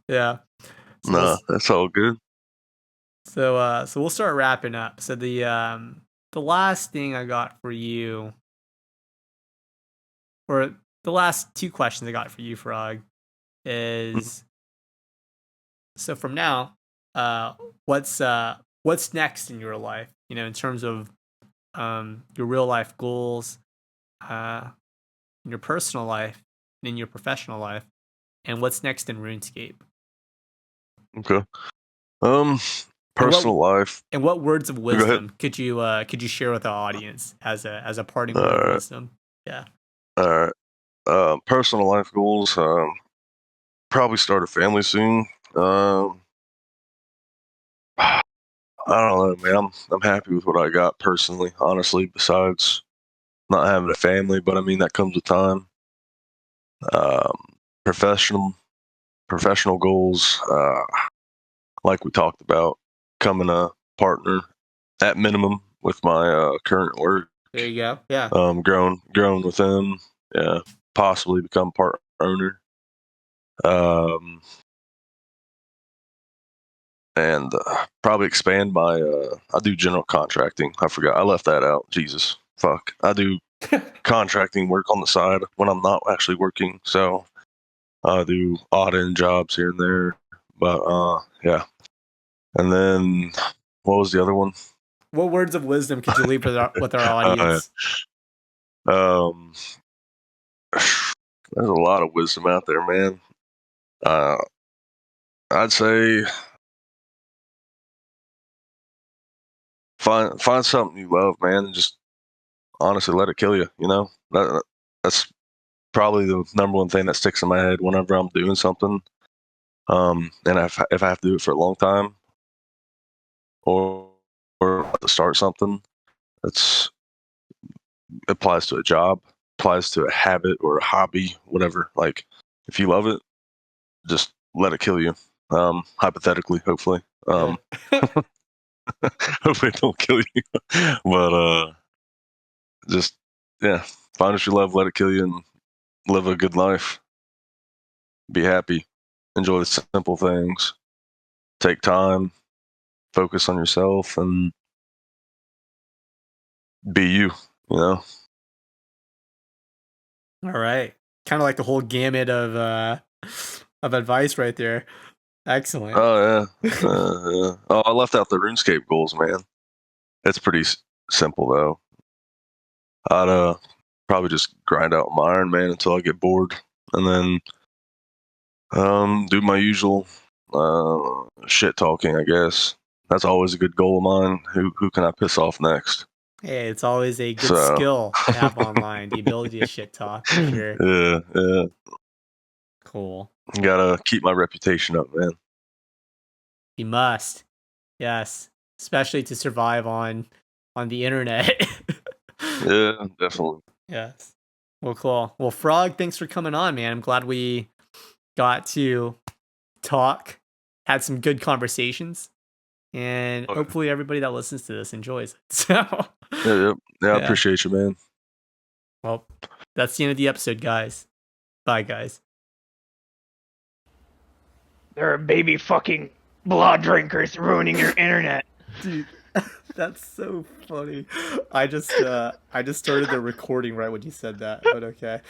Yeah. So that's all good. So we'll start wrapping up. So the last thing I got for you, or the last two questions I got for you, Frog, is so from now, what's next in your life? In terms of your real life goals, in your personal life, and in your professional life, and what's next in RuneScape. Okay. Personal life. And what words of wisdom could you share with our audience as a parting word of wisdom? Yeah. All right. Personal life goals. Probably start a family soon. I don't know, man. I'm happy with what I got personally, honestly, besides not having a family, but I mean that comes with time. Professional goals, like we talked about, becoming a partner at minimum with my current work. There you go. Yeah. Grown with them. Yeah. Possibly become part owner. and probably expand my. I do general contracting. I forgot. I left that out. Jesus, fuck. I do contracting work on the side when I'm not actually working. So I do odd end jobs here and there. But yeah. And then what was the other one? What words of wisdom could you leave with our audience? Um, there's a lot of wisdom out there, man. I'd say find something you love, man, and just honestly let it kill you. You know, that's probably the number one thing that sticks in my head whenever I'm doing something. And if I have to do it for a long time, or to start something, it applies to a job, applies to a habit or a hobby, whatever. Like, if you love it, just let it kill you. Hypothetically, hopefully. Hopefully it don't kill you. But just yeah, find what you love, let it kill you, and live a good life. Be happy. Enjoy the simple things. Take time. Focus on yourself and be you. You know. All right. Kind of like the whole gamut of advice right there. Excellent. Oh yeah. Yeah. Oh, I left out the RuneScape goals, man. It's pretty simple though. I'd probably just grind out my Iron Man until I get bored, and then do my usual shit talking. I guess that's always a good goal of mine. Who can I piss off next? Hey, it's always a good skill to have online, the ability to shit talk, for sure. Yeah. Cool. Gotta keep my reputation up, man. You must. Yes. Especially to survive on the internet. Yeah, definitely. Yes. Well, cool. Well, Frog, thanks for coming on, man. I'm glad we got to talk, had some good conversations, and hopefully everybody that listens to this enjoys it. So, yeah, I appreciate you, man. Well, that's the end of the episode, guys. Bye, guys. There are baby fucking blood drinkers ruining your internet. Dude, that's so funny. I just started the recording right when you said that, but okay.